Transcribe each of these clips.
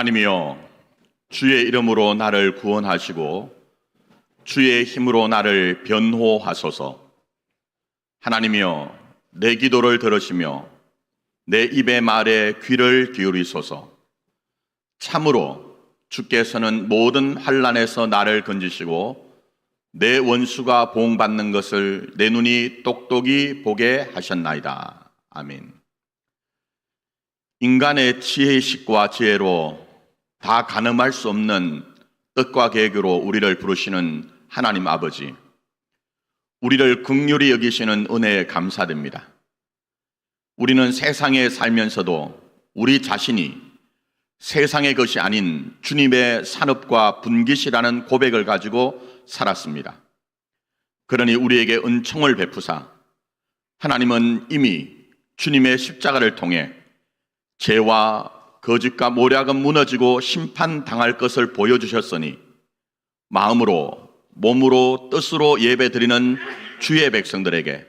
하나님이여, 주의 이름으로 나를 구원하시고 주의 힘으로 나를 변호하소서. 하나님이여, 내 기도를 들으시며 내 입의 말에 귀를 기울이소서. 참으로 주께서는 모든 환난에서 나를 건지시고 내 원수가 보응받는 것을 내 눈이 똑똑히 보게 하셨나이다. 아멘. 인간의 지혜의식과 지혜로 다 가늠할 수 없는 뜻과 계획으로 우리를 부르시는 하나님 아버지, 우리를 긍휼히 여기시는 은혜에 감사드립니다. 우리는 세상에 살면서도 우리 자신이 세상의 것이 아닌 주님의 산업과 분깃이라는 고백을 가지고 살았습니다. 그러니 우리에게 은총을 베푸사 하나님은 이미 주님의 십자가를 통해 죄와 거짓과 모략은 무너지고 심판당할 것을 보여주셨으니 마음으로, 몸으로, 뜻으로 예배드리는 주의 백성들에게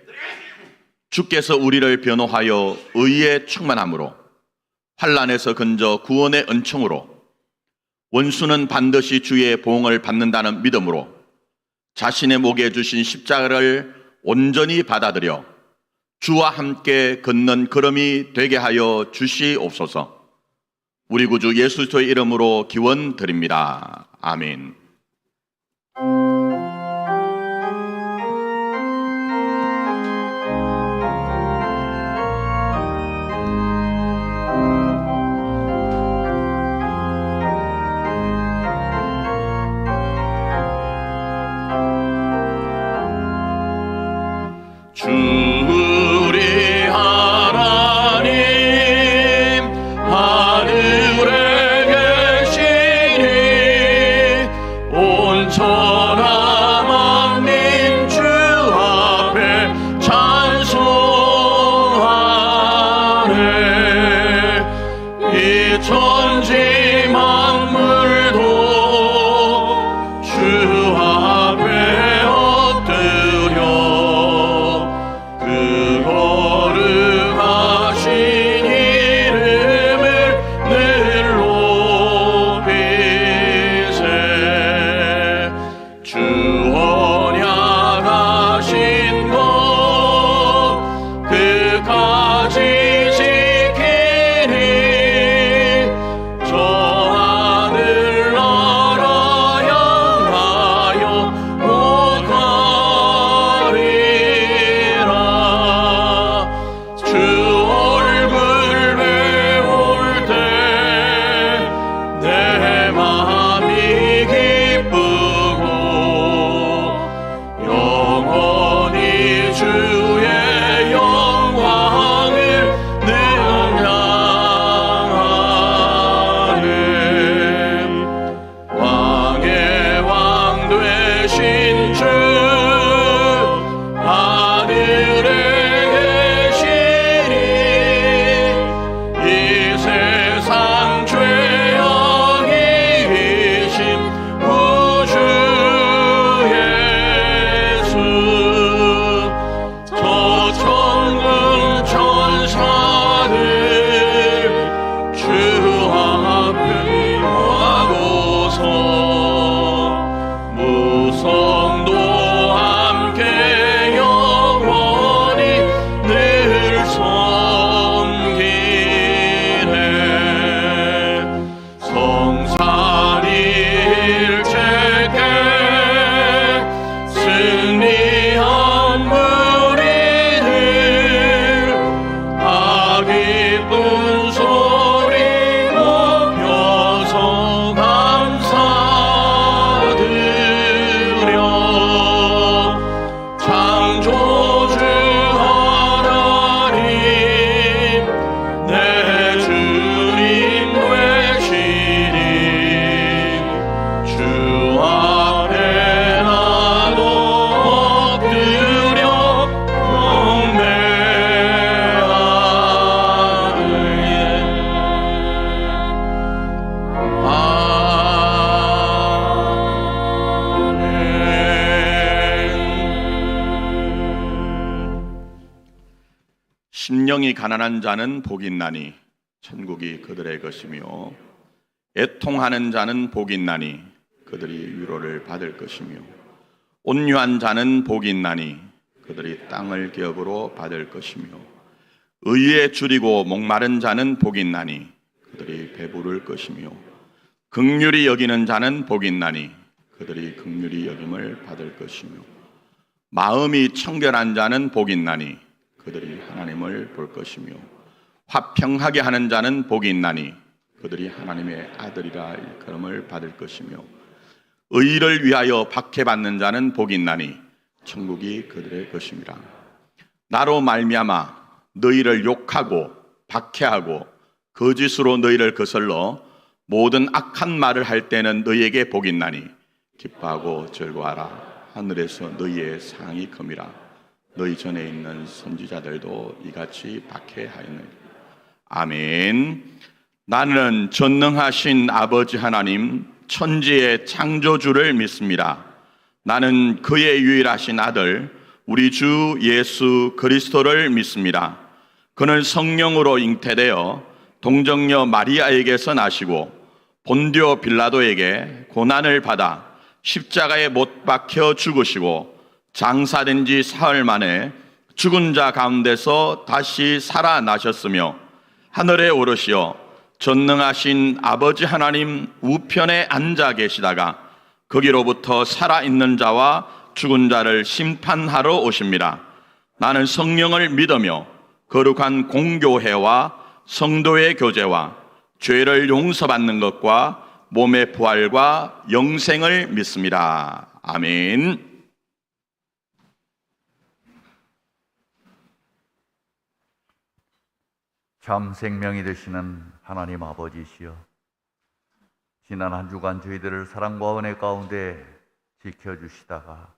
주께서 우리를 변호하여 의에 충만함으로 환난에서 건져 구원의 은총으로 원수는 반드시 주의 보응을 받는다는 믿음으로 자신의 목에 주신 십자가를 온전히 받아들여 주와 함께 걷는 걸음이 되게 하여 주시옵소서. 우리 구주 예수 그리스도의 이름으로 기원드립니다. 아멘. 심령이 가난한 자는 복이 있나니 천국이 그들의 것이며 애통하는 자는 복이 있나니 그들이 위로를 받을 것이며 온유한 자는 복이 있나니 그들이 땅을 기업으로 받을 것이며 의에 줄이고 목마른 자는 복이 있나니 그들이 배부를 것이며 긍휼히 여기는 자는 복이 있나니 그들이 긍휼히 여김을 받을 것이며 마음이 청결한 자는 복이 있나니 그들이 하나님을 볼 것이며 화평하게 하는 자는 복이 있나니 그들이 하나님의 아들이라 일컬음을 받을 것이며 의를 위하여 박해받는 자는 복이 있나니 천국이 그들의 것입니다. 나로 말미암아 너희를 욕하고 박해하고 거짓으로 너희를 거슬러 모든 악한 말을 할 때는 너희에게 복이 있나니 기뻐하고 즐거워하라. 하늘에서 너희의 상이 큼이라. 너희 전에 있는 선지자들도 이같이 박해하였느니라. 아멘. 나는 전능하신 아버지 하나님 천지의 창조주를 믿습니다. 나는 그의 유일하신 아들 우리 주 예수 그리스도를 믿습니다. 그는 성령으로 잉태되어 동정녀 마리아에게서 나시고 본디오 빌라도에게 고난을 받아 십자가에 못 박혀 죽으시고 장사된 지 사흘 만에 죽은 자 가운데서 다시 살아나셨으며 하늘에 오르시어 전능하신 아버지 하나님 우편에 앉아 계시다가 거기로부터 살아있는 자와 죽은 자를 심판하러 오십니다. 나는 성령을 믿으며 거룩한 공교회와 성도의 교제와 죄를 용서받는 것과 몸의 부활과 영생을 믿습니다. 아멘. 참 생명이 되시는 하나님 아버지시여, 지난 한 주간 저희들을 사랑과 은혜 가운데 지켜주시다가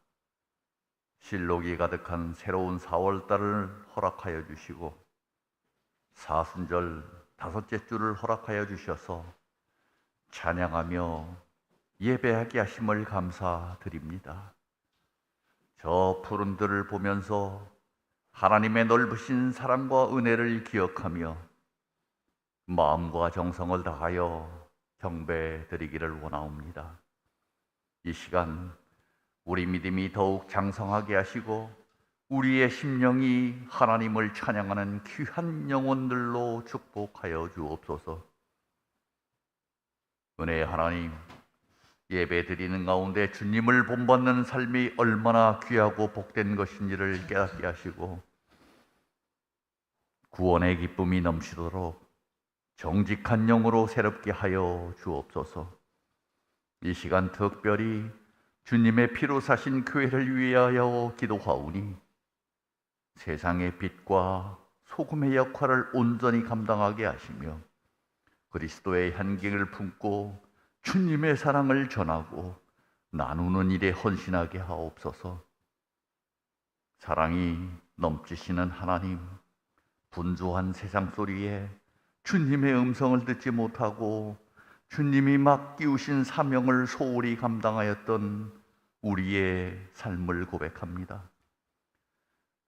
실록이 가득한 새로운 4월달을 허락하여 주시고 사순절 5째 주를 허락하여 주셔서 찬양하며 예배하게 하심을 감사드립니다. 저 푸른 들을 보면서 하나님의 넓으신 사랑과 은혜를 기억하며 마음과 정성을 다하여 경배드리기를 원하옵니다. 이 시간 우리 믿음이 더욱 장성하게 하시고 우리의 심령이 하나님을 찬양하는 귀한 영혼들로 축복하여 주옵소서. 은혜의 하나님, 예배드리는 가운데 주님을 본받는 삶이 얼마나 귀하고 복된 것인지를 깨닫게 하시고 구원의 기쁨이 넘치도록 정직한 영으로 새롭게 하여 주옵소서. 이 시간 특별히 주님의 피로 사신 교회를 위하여 기도하오니 세상의 빛과 소금의 역할을 온전히 감당하게 하시며 그리스도의 향기를 품고 주님의 사랑을 전하고 나누는 일에 헌신하게 하옵소서. 사랑이 넘치시는 하나님, 분주한 세상 소리에 주님의 음성을 듣지 못하고 주님이 맡기우신 사명을 소홀히 감당하였던 우리의 삶을 고백합니다.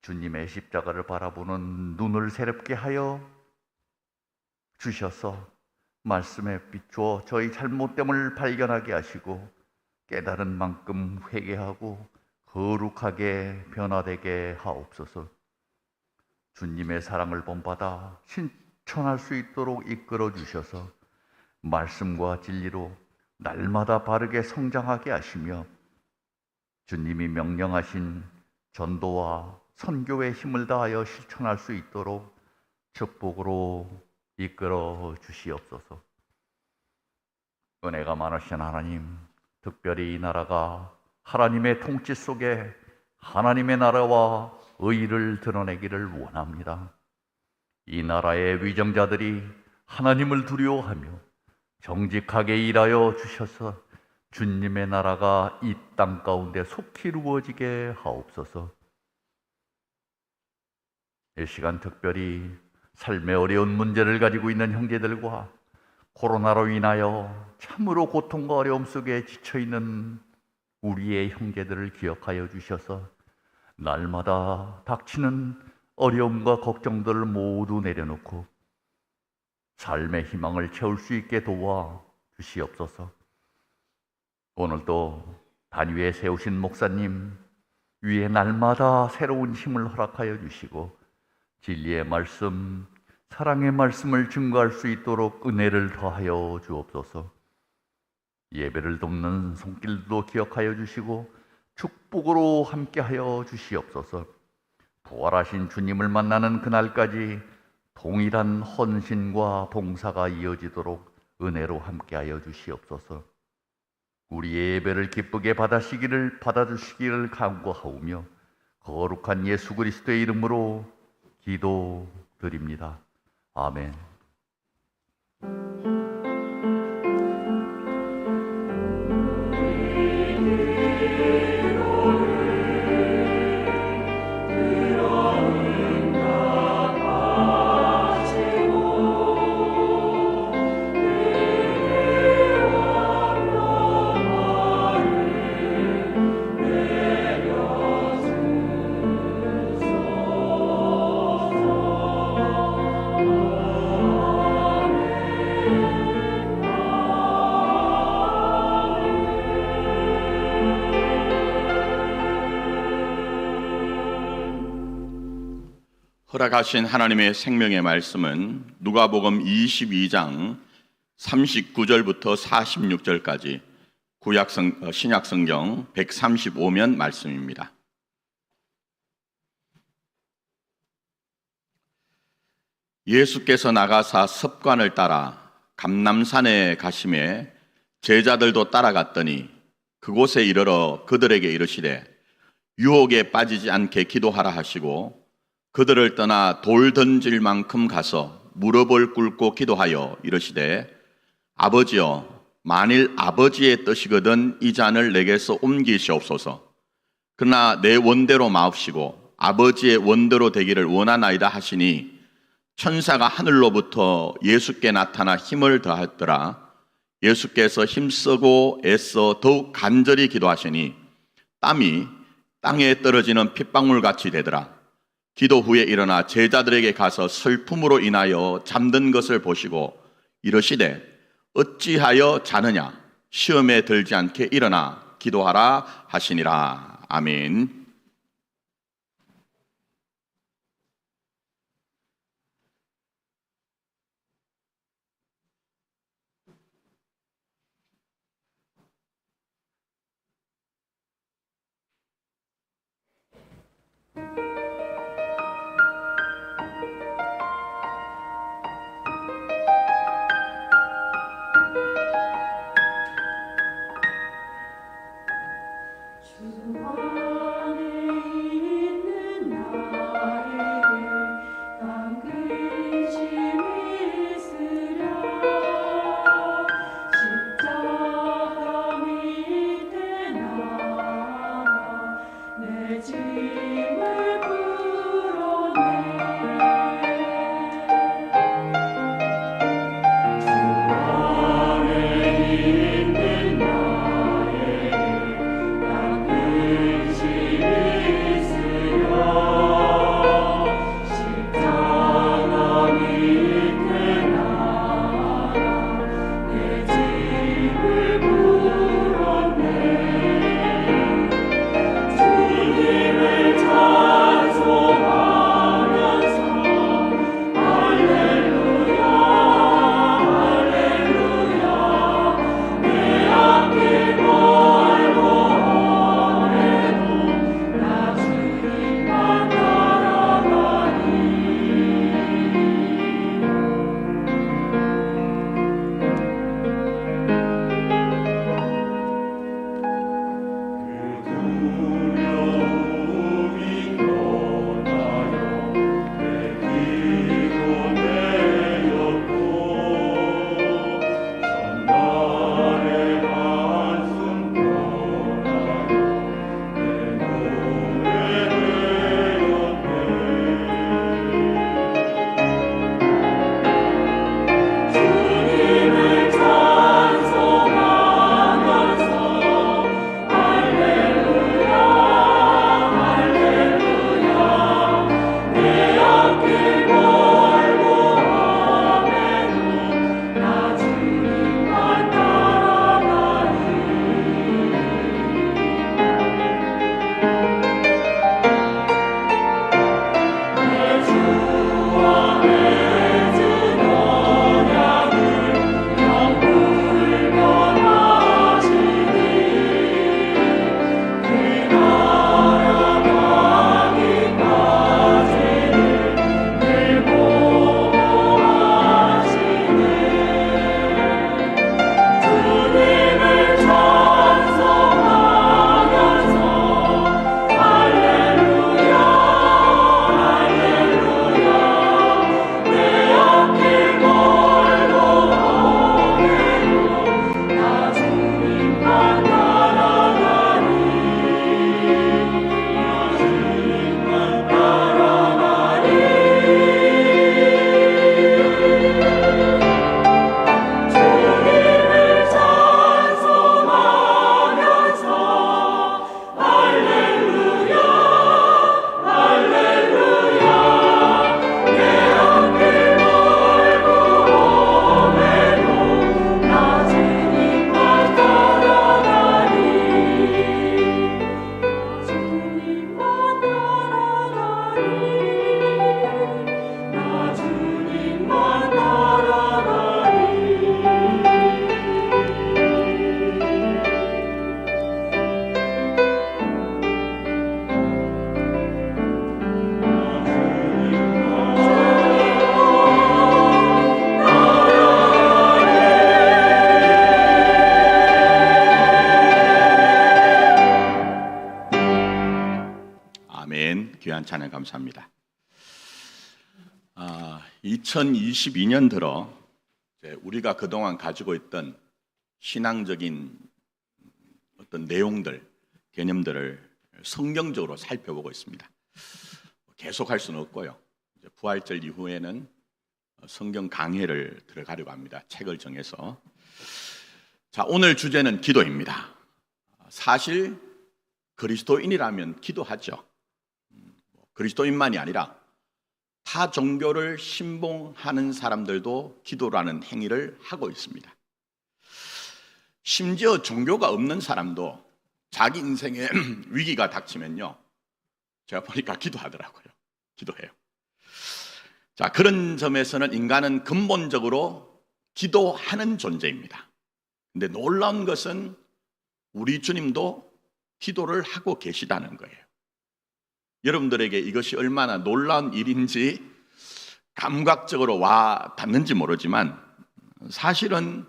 주님의 십자가를 바라보는 눈을 새롭게 하여 주셔서 말씀에 비추어 저희 잘못됨을 발견하게 하시고 깨달은 만큼 회개하고 거룩하게 변화되게 하옵소서. 주님의 사랑을 본받아 실천할 수 있도록 이끌어 주셔서 말씀과 진리로 날마다 바르게 성장하게 하시며 주님이 명령하신 전도와 선교의 힘을 다하여 실천할 수 있도록 축복으로 이끌어 주시옵소서. 은혜가 많으신 하나님, 특별히 이 나라가 하나님의 통치 속에 하나님의 나라와 의를 드러내기를 원합니다. 이 나라의 위정자들이 하나님을 두려워하며 정직하게 일하여 주셔서 주님의 나라가 이 땅 가운데 속히 이루어지게 하옵소서. 이 시간 특별히 삶의 어려운 문제를 가지고 있는 형제들과 코로나로 인하여 참으로 고통과 어려움 속에 지쳐있는 우리의 형제들을 기억하여 주셔서 날마다 닥치는 어려움과 걱정들을 모두 내려놓고 삶의 희망을 채울 수 있게 도와 주시옵소서. 오늘도 단위에 세우신 목사님 위에 날마다 새로운 힘을 허락하여 주시고 진리의 말씀, 사랑의 말씀을 증거할 수 있도록 은혜를 더하여 주옵소서. 예배를 돕는 손길도 기억하여 주시고 축복으로 함께하여 주시옵소서. 부활하신 주님을 만나는 그날까지 동일한 헌신과 봉사가 이어지도록 은혜로 함께하여 주시옵소서. 우리의 예배를 기쁘게 받아주시기를 간구하오며 거룩한 예수 그리스도의 이름으로 기도드립니다. 아멘. 허락하신 하나님의 생명의 말씀은 누가복음 22장 39절부터 46절까지 신약성경 135면 말씀입니다. 예수께서 나가사 섭관을 따라 감람산에 가심에 제자들도 따라갔더니 그곳에 이르러 그들에게 이르시되 유혹에 빠지지 않게 기도하라 하시고 그들을 떠나 돌 던질 만큼 가서 무릎을 꿇고 기도하여 이르시되 아버지여, 만일 아버지의 뜻이거든 이 잔을 내게서 옮기시옵소서. 그러나 내 원대로 마옵시고 아버지의 원대로 되기를 원하나이다 하시니 천사가 하늘로부터 예수께 나타나 힘을 더하더라. 예수께서 힘쓰고 애써 더욱 간절히 기도하시니 땀이 땅에 떨어지는 핏방울같이 되더라. 기도 후에 일어나 제자들에게 가서 슬픔으로 인하여 잠든 것을 보시고 이르시되 어찌하여 자느냐, 시험에 들지 않게 일어나 기도하라 하시니라. 아멘. 주님을 아멘. 귀한 찬양 감사합니다. 2022년 들어 우리가 그동안 가지고 있던 신앙적인 어떤 내용들, 개념들을 성경적으로 살펴보고 있습니다. 계속 할 수는 없고요. 부활절 이후에는 성경 강해를 들어가려고 합니다. 책을 정해서. 자, 오늘 주제는 기도입니다. 사실 그리스도인이라면 기도하죠. 그리스도인만이 아니라 타 종교를 신봉하는 사람들도 기도라는 행위를 하고 있습니다. 심지어 종교가 없는 사람도 자기 인생에 위기가 닥치면요, 제가 보니까 기도하더라고요. 기도해요. 자, 그런 점에서는 인간은 근본적으로 기도하는 존재입니다. 근데 놀라운 것은 우리 주님도 기도를 하고 계시다는 거예요. 여러분들에게 이것이 얼마나 놀라운 일인지 감각적으로 와 닿는지 모르지만 사실은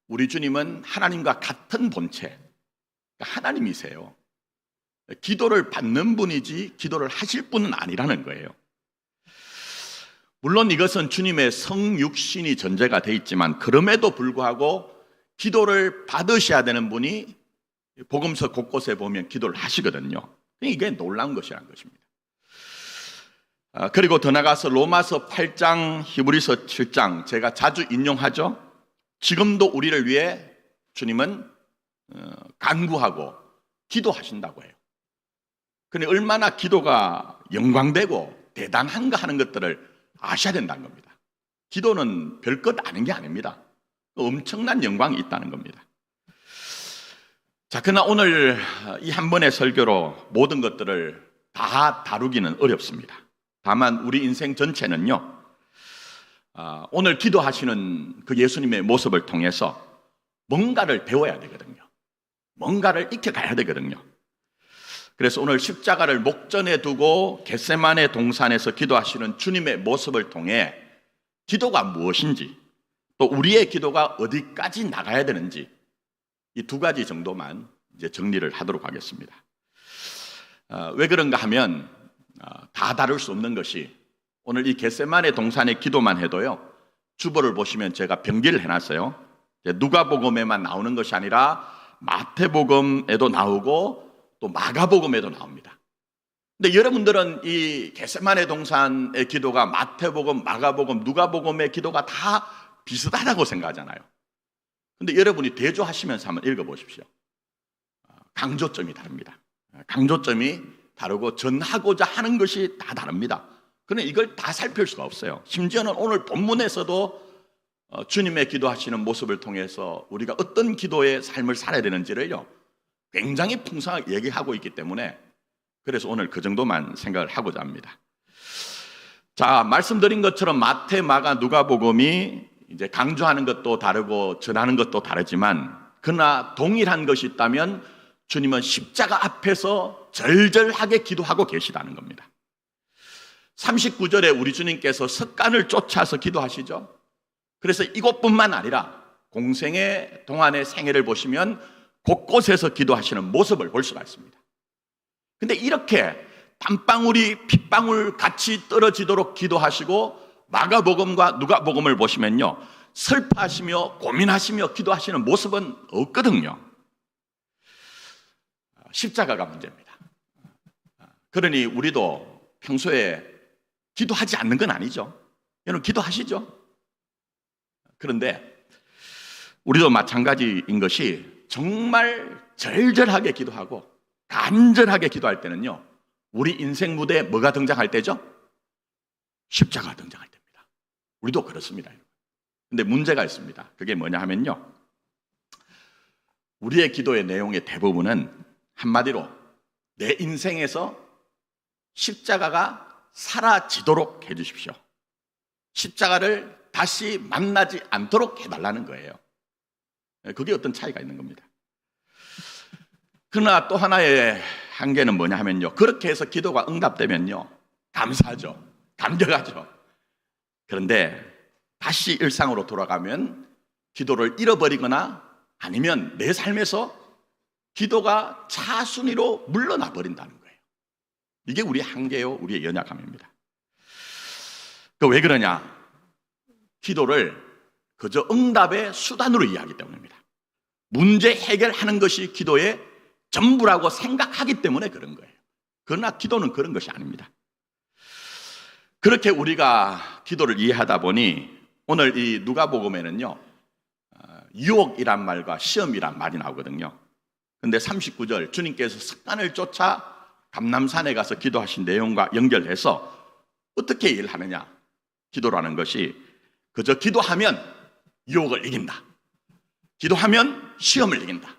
우리 주님은 하나님과 같은 본체, 하나님이세요. 기도를 받는 분이지 기도를 하실 분은 아니라는 거예요. 물론 이것은 주님의 성육신이 전제가 돼 있지만 그럼에도 불구하고 기도를 받으셔야 되는 분이 복음서 곳곳에 보면 기도를 하시거든요. 이게 놀라운 것이라는 것입니다. 그리고 더 나가서 로마서 8장, 히브리서 7장 제가 자주 인용하죠. 지금도 우리를 위해 주님은 간구하고 기도하신다고 해요. 그런데 얼마나 기도가 영광되고 대단한가 하는 것들을 아셔야 된다는 겁니다. 기도는 별것 아닌 게 아닙니다. 엄청난 영광이 있다는 겁니다. 자, 그러나 오늘 이 한 번의 설교로 모든 것들을 다 다루기는 어렵습니다. 다만 우리 인생 전체는요, 오늘 기도하시는 그 예수님의 모습을 통해서 뭔가를 배워야 되거든요. 뭔가를 익혀가야 되거든요. 그래서 오늘 십자가를 목전에 두고 겟세마네 동산에서 기도하시는 주님의 모습을 통해 기도가 무엇인지, 또 우리의 기도가 어디까지 나가야 되는지 이 두 가지 정도만 이제 정리를 하도록 하겠습니다. 왜 그런가 하면 다 다룰 수 없는 것이 오늘 이 겟세마네 동산의 기도만 해도요, 주보를 보시면 제가 병기를 해놨어요. 누가복음에만 나오는 것이 아니라 마태복음에도 나오고 또 마가복음에도 나옵니다. 근데 여러분들은 이 겟세마네 동산의 기도가 마태복음, 마가복음, 누가복음의 기도가 다 비슷하다고 생각하잖아요. 근데 여러분이 대조하시면서 한번 읽어보십시오. 강조점이 다릅니다. 강조점이 다르고 전하고자 하는 것이 다 다릅니다. 그런데 이걸 다 살필 수가 없어요. 심지어는 오늘 본문에서도 주님의 기도하시는 모습을 통해서 우리가 어떤 기도의 삶을 살아야 되는지를요, 굉장히 풍성하게 얘기하고 있기 때문에 그래서 오늘 그 정도만 생각을 하고자 합니다. 자, 말씀드린 것처럼 마태, 마가, 누가복음이 이제 강조하는 것도 다르고 전하는 것도 다르지만 그러나 동일한 것이 있다면 주님은 십자가 앞에서 절절하게 기도하고 계시다는 겁니다. 39절에 우리 주님께서 석간을 쫓아서 기도하시죠. 그래서 이곳뿐만 아니라 공생의 동안의 생애를 보시면 곳곳에서 기도하시는 모습을 볼 수가 있습니다. 근데 이렇게 땀방울이 핏방울 같이 떨어지도록 기도하시고 마가복음과 누가복음을 보시면요, 슬퍼하시며 고민하시며 기도하시는 모습은 없거든요. 십자가가 문제입니다. 그러니 우리도 평소에 기도하지 않는 건 아니죠. 여러분 기도하시죠? 그런데 우리도 마찬가지인 것이 정말 절절하게 기도하고 간절하게 기도할 때는요, 우리 인생 무대에 뭐가 등장할 때죠? 십자가가 등장할 때입니다. 우리도 그렇습니다. 근데 문제가 있습니다. 그게 뭐냐 하면요, 우리의 기도의 내용의 대부분은 한마디로 내 인생에서 십자가가 사라지도록 해주십시오. 십자가를 다시 만나지 않도록 해달라는 거예요. 그게 어떤 차이가 있는 겁니다. 그러나 또 하나의 한계는 뭐냐 하면요, 그렇게 해서 기도가 응답되면요, 감사하죠. 감격하죠. 그런데 다시 일상으로 돌아가면 기도를 잃어버리거나 아니면 내 삶에서 기도가 차순위로 물러나 버린다는 거예요. 이게 우리의 한계요, 우리의 연약함입니다. 왜 그러냐? 기도를 그저 응답의 수단으로 이해하기 때문입니다. 문제 해결하는 것이 기도의 전부라고 생각하기 때문에 그런 거예요. 그러나 기도는 그런 것이 아닙니다. 그렇게 우리가 기도를 이해하다 보니 오늘 이 누가복음에는요, 유혹이란 말과 시험이란 말이 나오거든요. 근데 39절 주님께서 습관을 쫓아 감람산에 가서 기도하신 내용과 연결해서 어떻게 이해를 하느냐? 기도라는 것이 그저 기도하면 유혹을 이긴다. 기도하면 시험을 이긴다.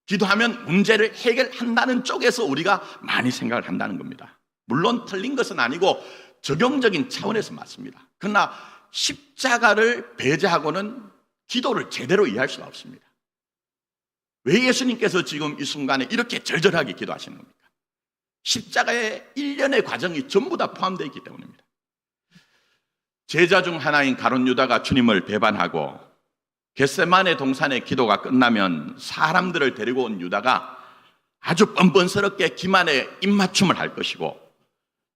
기도하면 문제를 해결한다는 쪽에서 우리가 많이 생각을 한다는 겁니다. 물론 틀린 것은 아니고 적용적인 차원에서 맞습니다. 그러나 십자가를 배제하고는 기도를 제대로 이해할 수가 없습니다. 왜 예수님께서 지금 이 순간에 이렇게 절절하게 기도하시는 겁니까? 십자가의 일련의 과정이 전부 다 포함되어 있기 때문입니다. 제자 중 하나인 가룟 유다가 주님을 배반하고 겟세마네 동산의 기도가 끝나면 사람들을 데리고 온 유다가 아주 뻔뻔스럽게 기만에 입맞춤을 할 것이고,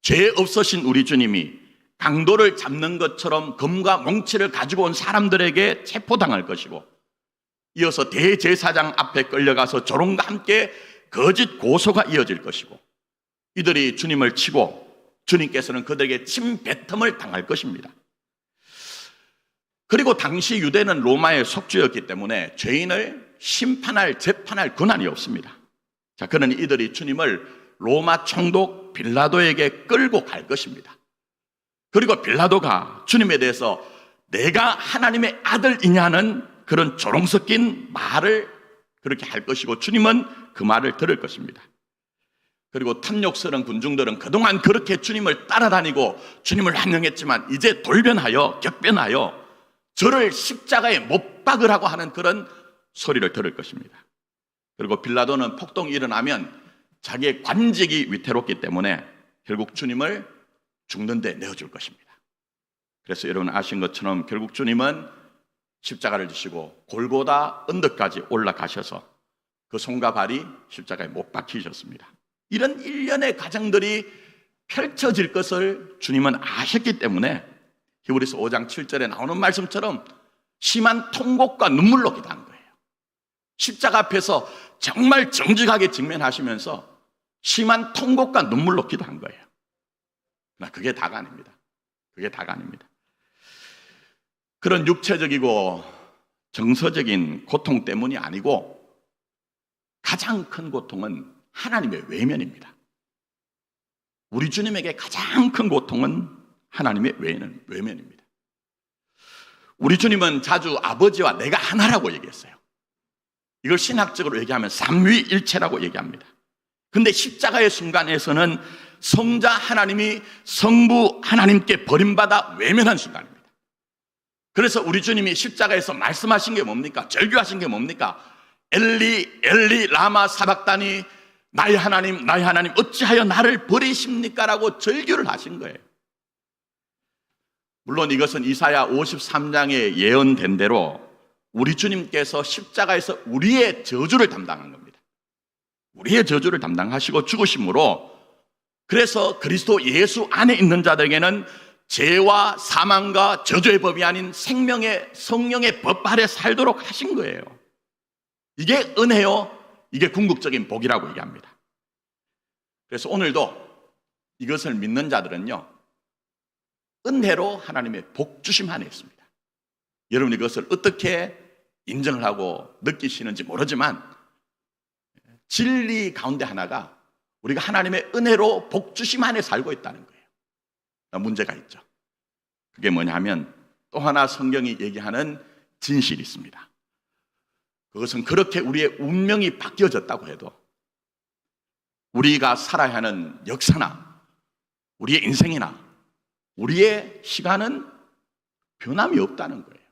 죄 없으신 우리 주님이 강도를 잡는 것처럼 검과 몽치를 가지고 온 사람들에게 체포당할 것이고, 이어서 대제사장 앞에 끌려가서 조롱과 함께 거짓 고소가 이어질 것이고, 이들이 주님을 치고 주님께서는 그들에게 침뱉음을 당할 것입니다. 그리고 당시 유대는 로마의 속주였기 때문에 죄인을 심판할, 재판할 권한이 없습니다. 자, 그러니 이들이 주님을 로마 총독 빌라도에게 끌고 갈 것입니다. 그리고 빌라도가 주님에 대해서 내가 하나님의 아들이냐는 그런 조롱 섞인 말을 그렇게 할 것이고, 주님은 그 말을 들을 것입니다. 그리고 탐욕스러운 군중들은 그동안 그렇게 주님을 따라다니고 주님을 환영했지만 이제 돌변하여 격변하여 저를 십자가에 못 박으라고 하는 그런 소리를 들을 것입니다. 그리고 빌라도는 폭동이 일어나면 자기의 관직이 위태롭기 때문에 결국 주님을 죽는 데 내어줄 것입니다. 그래서 여러분 아신 것처럼 결국 주님은 십자가를 지시고 골고다 언덕까지 올라가셔서 그 손과 발이 십자가에 못 박히셨습니다. 이런 일련의 과정들이 펼쳐질 것을 주님은 아셨기 때문에 히브리서 5장 7절에 나오는 말씀처럼 심한 통곡과 눈물로 기도한 거예요. 십자가 앞에서 정말 정직하게 직면하시면서 심한 통곡과 눈물로 기도한 거예요. 그러나 그게 다가 아닙니다. 그게 다가 아닙니다. 그런 육체적이고 정서적인 고통 때문이 아니고 가장 큰 고통은 하나님의 외면입니다. 우리 주님에게 가장 큰 고통은 하나님의 외면입니다. 우리 주님은 자주 아버지와 내가 하나라고 얘기했어요. 이걸 신학적으로 얘기하면 삼위일체라고 얘기합니다. 근데 십자가의 순간에서는 성자 하나님이 성부 하나님께 버림받아 외면한 순간입니다. 그래서 우리 주님이 십자가에서 말씀하신 게 뭡니까? 절규하신 게 뭡니까? 엘리 엘리 라마 사박다니, 나의 하나님 나의 하나님 어찌하여 나를 버리십니까? 라고 절규를 하신 거예요. 물론 이것은 이사야 53장에 예언된 대로 우리 주님께서 십자가에서 우리의 저주를 담당한 겁니다. 우리의 저주를 담당하시고 죽으심으로, 그래서 그리스도 예수 안에 있는 자들에게는 죄와 사망과 저주의 법이 아닌 생명의 성령의 법 아래 살도록 하신 거예요. 이게 은혜요, 이게 궁극적인 복이라고 얘기합니다. 그래서 오늘도 이것을 믿는 자들은요, 은혜로 하나님의 복 주심 안에 있습니다. 여러분이 그것을 어떻게 인정을 하고 느끼시는지 모르지만 진리 가운데 하나가 우리가 하나님의 은혜로 복 주심 안에 살고 있다는 거예요. 문제가 있죠. 그게 뭐냐 하면 또 하나 성경이 얘기하는 진실이 있습니다. 그것은 그렇게 우리의 운명이 바뀌어졌다고 해도 우리가 살아야 하는 역사나 우리의 인생이나 우리의 시간은 변함이 없다는 거예요.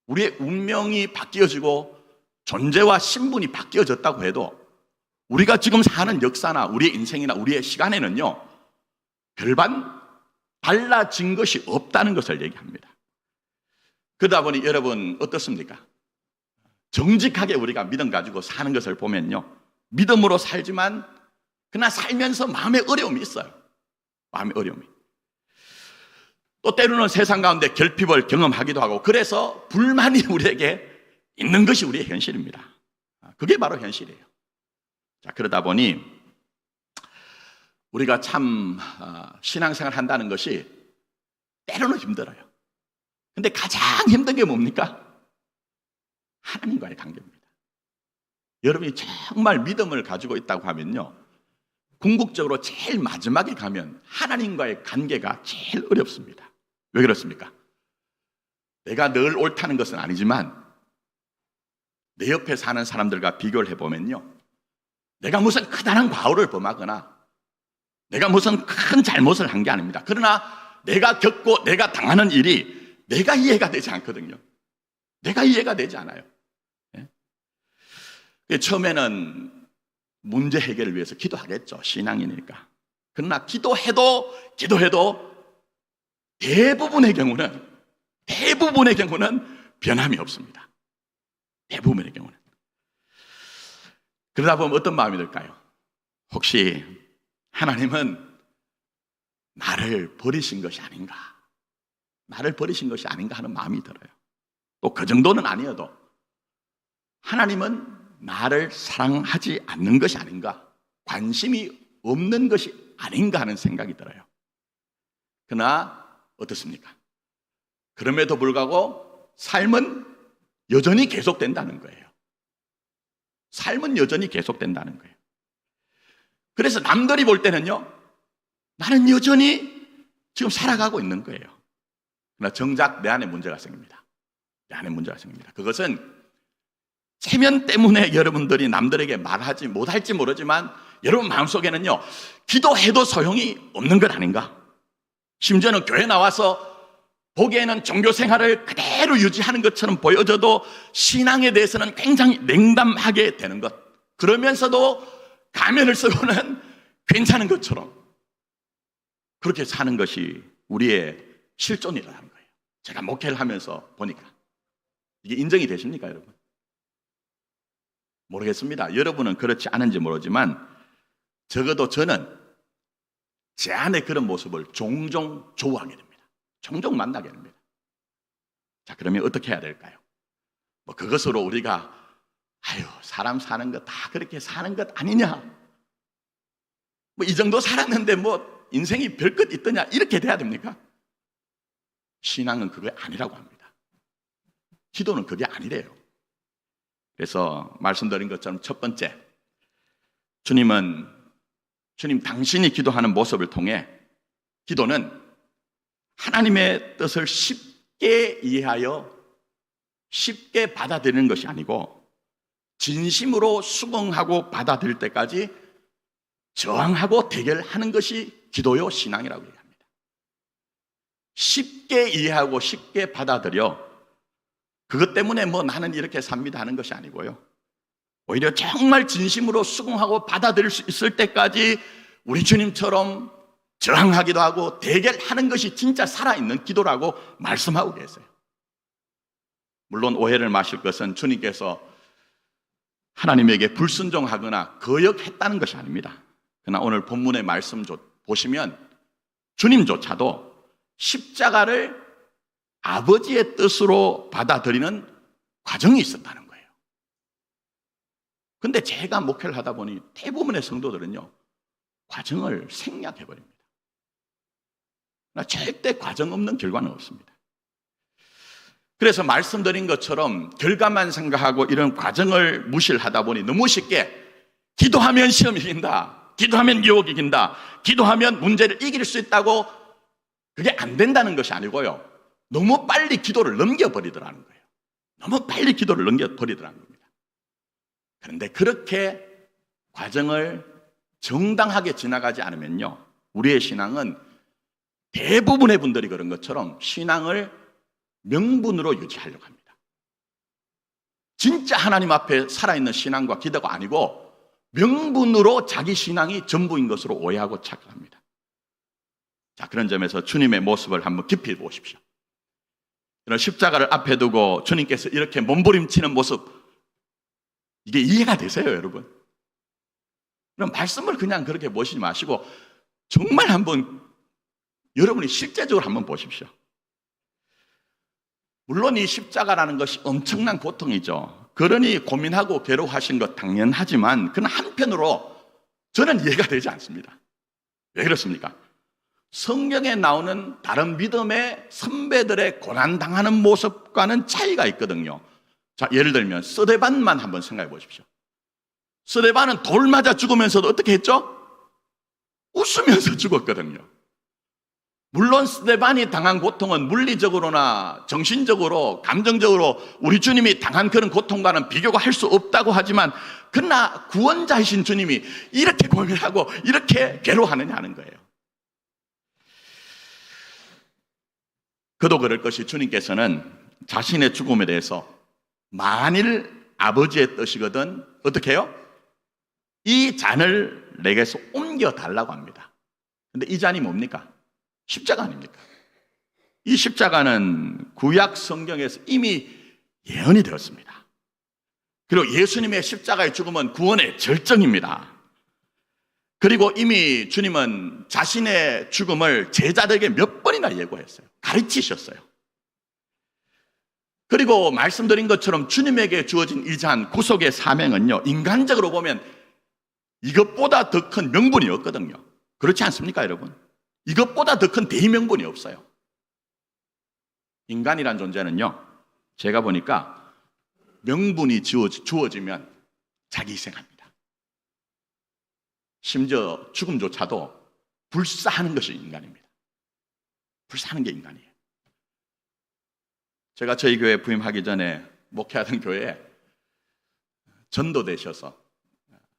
우리의 운명이 바뀌어지고 존재와 신분이 바뀌어졌다고 해도 우리가 지금 사는 역사나 우리의 인생이나 우리의 시간에는요, 별반 달라진 것이 없다는 것을 얘기합니다. 그러다 보니 여러분 어떻습니까? 정직하게 우리가 믿음 가지고 사는 것을 보면요, 믿음으로 살지만 그러나 살면서 마음의 어려움이 있어요. 마음의 어려움이. 또 때로는 세상 가운데 결핍을 경험하기도 하고, 그래서 불만이 우리에게 있는 것이 우리의 현실입니다. 그게 바로 현실이에요. 자, 그러다 보니 우리가 참 신앙생활 한다는 것이 때로는 힘들어요. 근데 가장 힘든 게 뭡니까? 하나님과의 관계입니다. 여러분이 정말 믿음을 가지고 있다고 하면요, 궁극적으로 제일 마지막에 가면 하나님과의 관계가 제일 어렵습니다. 왜 그렇습니까? 내가 늘 옳다는 것은 아니지만 내 옆에 사는 사람들과 비교를 해보면요, 내가 무슨 크다란 과오를 범하거나 내가 무슨 큰 잘못을 한 게 아닙니다. 그러나 내가 겪고 내가 당하는 일이 내가 이해가 되지 않거든요. 내가 이해가 되지 않아요. 예? 처음에는 문제 해결을 위해서 기도하겠죠. 신앙이니까. 그러나 기도해도 대부분의 경우는 변함이 없습니다. 대부분의 경우는. 그러다 보면 어떤 마음이 들까요? 혹시 하나님은 나를 버리신 것이 아닌가? 나를 버리신 것이 아닌가 하는 마음이 들어요. 또 그 정도는 아니어도 하나님은 나를 사랑하지 않는 것이 아닌가? 관심이 없는 것이 아닌가 하는 생각이 들어요. 그러나 어떻습니까? 그럼에도 불구하고 삶은 여전히 계속된다는 거예요. 삶은 여전히 계속된다는 거예요. 그래서 남들이 볼 때는요, 나는 여전히 지금 살아가고 있는 거예요. 그러나 정작 내 안에 문제가 생깁니다. 내 안에 문제가 생깁니다. 그것은 체면 때문에 여러분들이 남들에게 말하지 못할지 모르지만 여러분 마음속에는요, 기도해도 소용이 없는 것 아닌가? 심지어는 교회 나와서 보기에는 종교 생활을 그대로 유지하는 것처럼 보여져도 신앙에 대해서는 굉장히 냉담하게 되는 것. 그러면서도 가면을 쓰고는 괜찮은 것처럼 그렇게 사는 것이 우리의 실존이라는 거예요. 제가 목회를 하면서 보니까. 이게 인정이 되십니까, 여러분? 모르겠습니다. 여러분은 그렇지 않은지 모르지만 적어도 저는 제 안에 그런 모습을 종종 좋아하게 됩니다. 종종 만나게 됩니다. 자, 그러면 어떻게 해야 될까요? 뭐 그것으로 우리가 사람 사는 거 다 그렇게 사는 것 아니냐? 뭐 이 정도 살았는데 뭐 인생이 별것 있더냐? 이렇게 돼야 됩니까? 신앙은 그게 아니라고 합니다. 기도는 그게 아니래요. 그래서 말씀드린 것처럼 첫 번째, 주님 당신이 기도하는 모습을 통해 기도는 하나님의 뜻을 쉽게 이해하여 쉽게 받아들이는 것이 아니고 진심으로 수긍하고 받아들일 때까지 저항하고 대결하는 것이 기도요 신앙이라고 얘기합니다. 쉽게 이해하고 쉽게 받아들여 그것 때문에 뭐 나는 이렇게 삽니다 하는 것이 아니고요, 오히려 정말 진심으로 수긍하고 받아들일 수 있을 때까지 우리 주님처럼 저항하기도 하고 대결하는 것이 진짜 살아있는 기도라고 말씀하고 계세요. 물론 오해를 마실 것은 주님께서 하나님에게 불순종하거나 거역했다는 것이 아닙니다. 그러나 오늘 본문의 말씀 보시면 주님조차도 십자가를 아버지의 뜻으로 받아들이는 과정이 있었다는 거예요. 그런데 제가 목회를 하다 보니 대부분의 성도들은요, 과정을 생략해버립니다. 절대 과정 없는 결과는 없습니다. 그래서 말씀드린 것처럼 결과만 생각하고 이런 과정을 무시를 하다 보니 너무 쉽게 기도하면 시험 이긴다, 기도하면 유혹 이긴다, 기도하면 문제를 이길 수 있다고, 그게 안 된다는 것이 아니고요, 너무 빨리 기도를 넘겨버리더라는 거예요. 너무 빨리 기도를 넘겨버리더라는 겁니다. 그런데 그렇게 과정을 정당하게 지나가지 않으면요, 우리의 신앙은 대부분의 분들이 그런 것처럼 신앙을 명분으로 유지하려고 합니다. 진짜 하나님 앞에 살아있는 신앙과 기도가 아니고 명분으로 자기 신앙이 전부인 것으로 오해하고 착각합니다. 자, 그런 점에서 주님의 모습을 한번 깊이 보십시오. 이런 십자가를 앞에 두고 주님께서 이렇게 몸부림치는 모습, 이게 이해가 되세요, 여러분? 그럼 말씀을 그냥 그렇게 보시지 마시고 정말 한번 여러분이 실제적으로 한번 보십시오. 물론 이 십자가라는 것이 엄청난 고통이죠. 그러니 고민하고 괴로워하신 것 당연하지만 그러나 한편으로 저는 이해가 되지 않습니다. 왜 그렇습니까? 성경에 나오는 다른 믿음의 선배들의 고난당하는 모습과는 차이가 있거든요. 자, 예를 들면 스데반만 한번 생각해 보십시오. 스데반은 돌 맞아 죽으면서도 어떻게 했죠? 웃으면서 죽었거든요. 물론 스데반이 당한 고통은 물리적으로나 정신적으로, 감정적으로 우리 주님이 당한 그런 고통과는 비교가 할 수 없다고 하지만 그러나 구원자이신 주님이 이렇게 고민하고 이렇게 괴로워하느냐는 거예요. 그도 그럴 것이 주님께서는 자신의 죽음에 대해서 만일 아버지의 뜻이거든 어떻게 해요? 이 잔을 내게서 옮겨달라고 합니다. 근데 이 잔이 뭡니까? 십자가 아닙니까? 이 십자가는 구약 성경에서 이미 예언이 되었습니다. 그리고 예수님의 십자가의 죽음은 구원의 절정입니다. 그리고 이미 주님은 자신의 죽음을 제자들에게 몇 번이나 예고했어요. 가르치셨어요. 그리고 말씀드린 것처럼 주님에게 주어진 이 잔 구속의 사명은요, 인간적으로 보면 이것보다 더 큰 명분이 없거든요. 그렇지 않습니까, 여러분? 이것보다 더 큰 대명분이 없어요. 인간이란 존재는요, 제가 보니까 명분이 주어지면 자기 희생합니다. 심지어 죽음조차도 불사하는 것이 인간입니다. 불사하는 게 인간이에요. 제가 저희 교회 부임하기 전에 목회하던 교회에 전도되셔서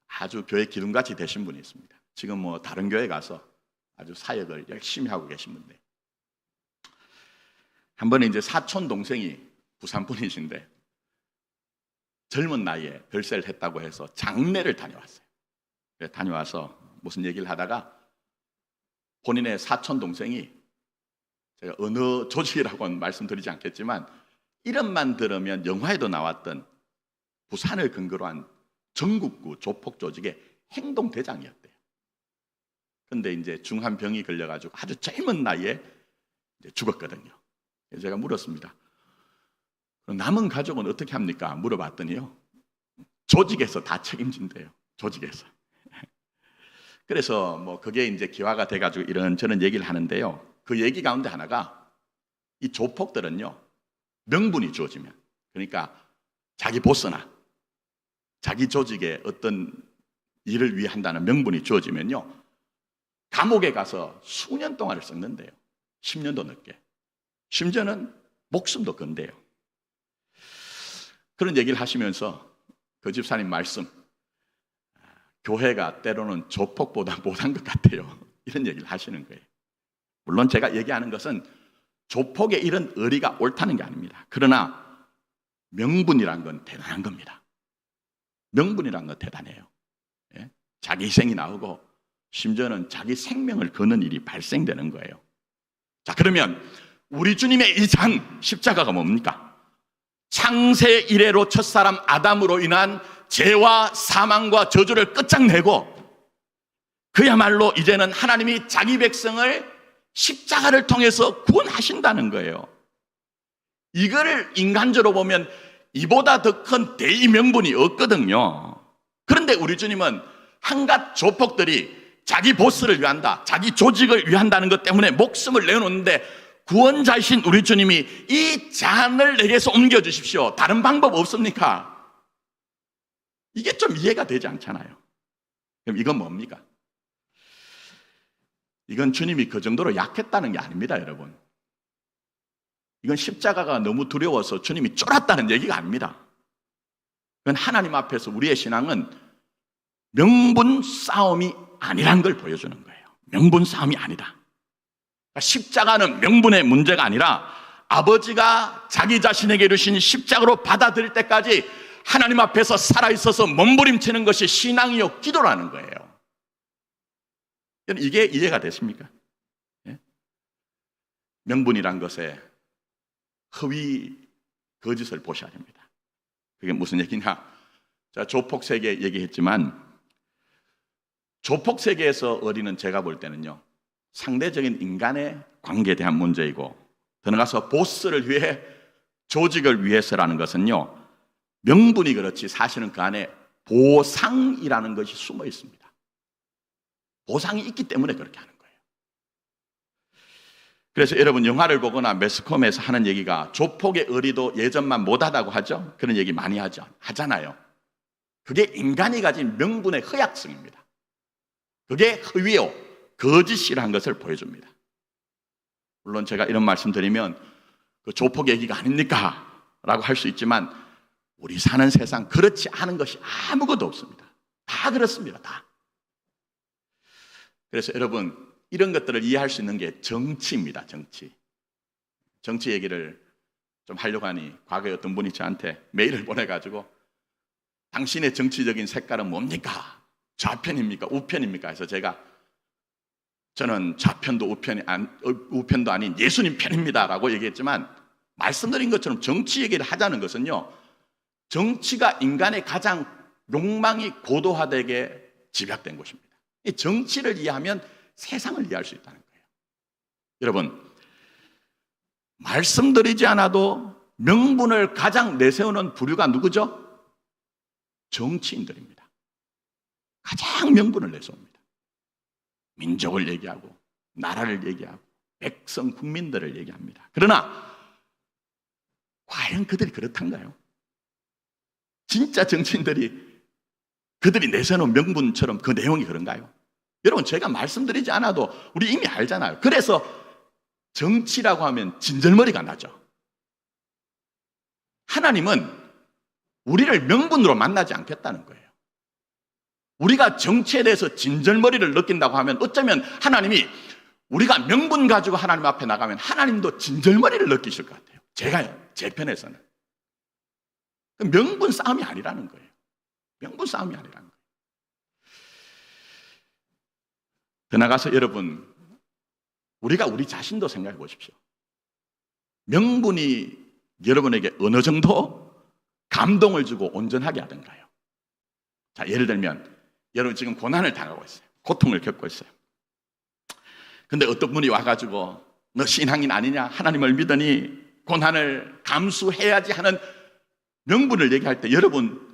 아주 교회 기둥같이 되신 분이 있습니다. 지금 뭐 다른 교회 가서 아주 사역을 열심히 하고 계신 분인데, 한 번에 이제 사촌 동생이 부산 분이신데 젊은 나이에 별세를 했다고 해서 장례를 다녀왔어요. 다녀와서 무슨 얘기를 하다가 본인의 사촌 동생이, 제가 어느 조직이라고는 말씀드리지 않겠지만 이름만 들으면 영화에도 나왔던 부산을 근거로 한 전국구 조폭 조직의 행동대장이었대요. 근데 이제 중한 병이 걸려가지고 아주 젊은 나이에 이제 죽었거든요. 그래서 제가 물었습니다. 그럼 남은 가족은 어떻게 합니까? 물어봤더니요, 조직에서 다 책임진대요. 조직에서. 그래서 뭐 그게 이제 기화가 돼가지고 이런저런 얘기를 하는데요. 그 얘기 가운데 하나가 이 조폭들은요, 명분이 주어지면, 그러니까 자기 보스나 자기 조직의 어떤 일을 위해 한다는 명분이 주어지면요, 감옥에 가서 수년 동안을 썩는데요. 10년도 넘게. 심지어는 목숨도 건대요. 그런 얘기를 하시면서 그 집사님 말씀, 교회가 때로는 조폭보다 못한 것 같아요. 이런 얘기를 하시는 거예요. 물론 제가 얘기하는 것은 조폭의 이런 의리가 옳다는 게 아닙니다. 그러나 명분이란 건 대단한 겁니다. 명분이란 건 대단해요. 예? 자기 희생이 나오고 심지어는 자기 생명을 거는 일이 발생되는 거예요. 자, 그러면 우리 주님의 이 잔 십자가가 뭡니까? 창세 이래로 첫사람 아담으로 인한 죄와 사망과 저주를 끝장내고 그야말로 이제는 하나님이 자기 백성을 십자가를 통해서 구원하신다는 거예요. 이거를 인간적으로 보면 이보다 더 큰 대의 명분이 없거든요. 그런데 우리 주님은 한갓 조폭들이 자기 보스를 위한다, 자기 조직을 위한다는 것 때문에 목숨을 내놓는데 구원자이신 우리 주님이 이 잔을 내게서 옮겨주십시오, 다른 방법 없습니까? 이게 좀 이해가 되지 않잖아요. 그럼 이건 뭡니까? 이건 주님이 그 정도로 약했다는 게 아닙니다, 여러분. 이건 십자가가 너무 두려워서 주님이 쫄았다는 얘기가 아닙니다. 그건 하나님 앞에서 우리의 신앙은 명분 싸움이 아니란 걸 보여주는 거예요. 명분 싸움이 아니다. 그러니까 십자가는 명분의 문제가 아니라 아버지가 자기 자신에게 주신 십자가로 받아들일 때까지 하나님 앞에서 살아있어서 몸부림치는 것이 신앙이요 기도라는 거예요. 이게 이해가 되십니까? 예? 명분이란 것에 허위 거짓을 보셔야 됩니다. 그게 무슨 얘기냐? 자, 조폭 세계 얘기했지만 조폭 세계에서 어리는 제가 볼 때는요, 상대적인 인간의 관계에 대한 문제이고, 더 나아가서 보스를 위해, 조직을 위해서라는 것은요, 명분이 그렇지 사실은 그 안에 보상이라는 것이 숨어 있습니다. 보상이 있기 때문에 그렇게 하는 거예요. 그래서 여러분 영화를 보거나 매스컴에서 하는 얘기가 조폭의 의리도 예전만 못하다고 하죠. 그런 얘기 많이 하잖아요. 그게 인간이 가진 명분의 허약성입니다. 그게 허위요, 거짓이라는 것을 보여줍니다. 물론 제가 이런 말씀 드리면 그 조폭 얘기가 아닙니까? 라고 할 수 있지만 우리 사는 세상 그렇지 않은 것이 아무것도 없습니다. 다 그렇습니다. 다. 그래서 여러분 이런 것들을 이해할 수 있는 게 정치입니다. 정치 얘기를 좀 하려고 하니 과거에 어떤 분이 저한테 메일을 보내가지고 당신의 정치적인 색깔은 뭡니까? 좌편입니까? 우편입니까? 해서 저는 좌편도 우편도 아닌 예수님 편입니다 라고 얘기했지만, 말씀드린 것처럼 정치 얘기를 하자는 것은요, 정치가 인간의 가장 욕망이 고도화되게 집약된 것입니다. 이 정치를 이해하면 세상을 이해할 수 있다는 거예요. 여러분, 말씀드리지 않아도 명분을 가장 내세우는 부류가 누구죠? 정치인들입니다. 가장 명분을 내세웁니다. 민족을 얘기하고 나라를 얘기하고 백성 국민들을 얘기합니다. 그러나 과연 그들이 그렇단가요? 진짜 정치인들이 그들이 내세우는 명분처럼 그 내용이 그런가요? 여러분, 제가 말씀드리지 않아도 우리 이미 알잖아요. 그래서 정치라고 하면 진절머리가 나죠. 하나님은 우리를 명분으로 만나지 않겠다는 거예요. 우리가 정치에 대해서 진절머리를 느낀다고 하면 어쩌면 하나님이, 우리가 명분 가지고 하나님 앞에 나가면 하나님도 진절머리를 느끼실 것 같아요. 제 편에서는. 명분 싸움이 아니라는 거예요. 명분 싸움이 아니라는 거예요. 더 나가서 여러분, 우리가 우리 자신도 생각해 보십시오. 명분이 여러분에게 어느 정도 감동을 주고 온전하게 하던가요? 자, 예를 들면 여러분 지금 고난을 당하고 있어요. 고통을 겪고 있어요. 근데 어떤 분이 와가지고 너 신앙인 아니냐? 하나님을 믿으니 고난을 감수해야지 하는 명분을 얘기할 때 여러분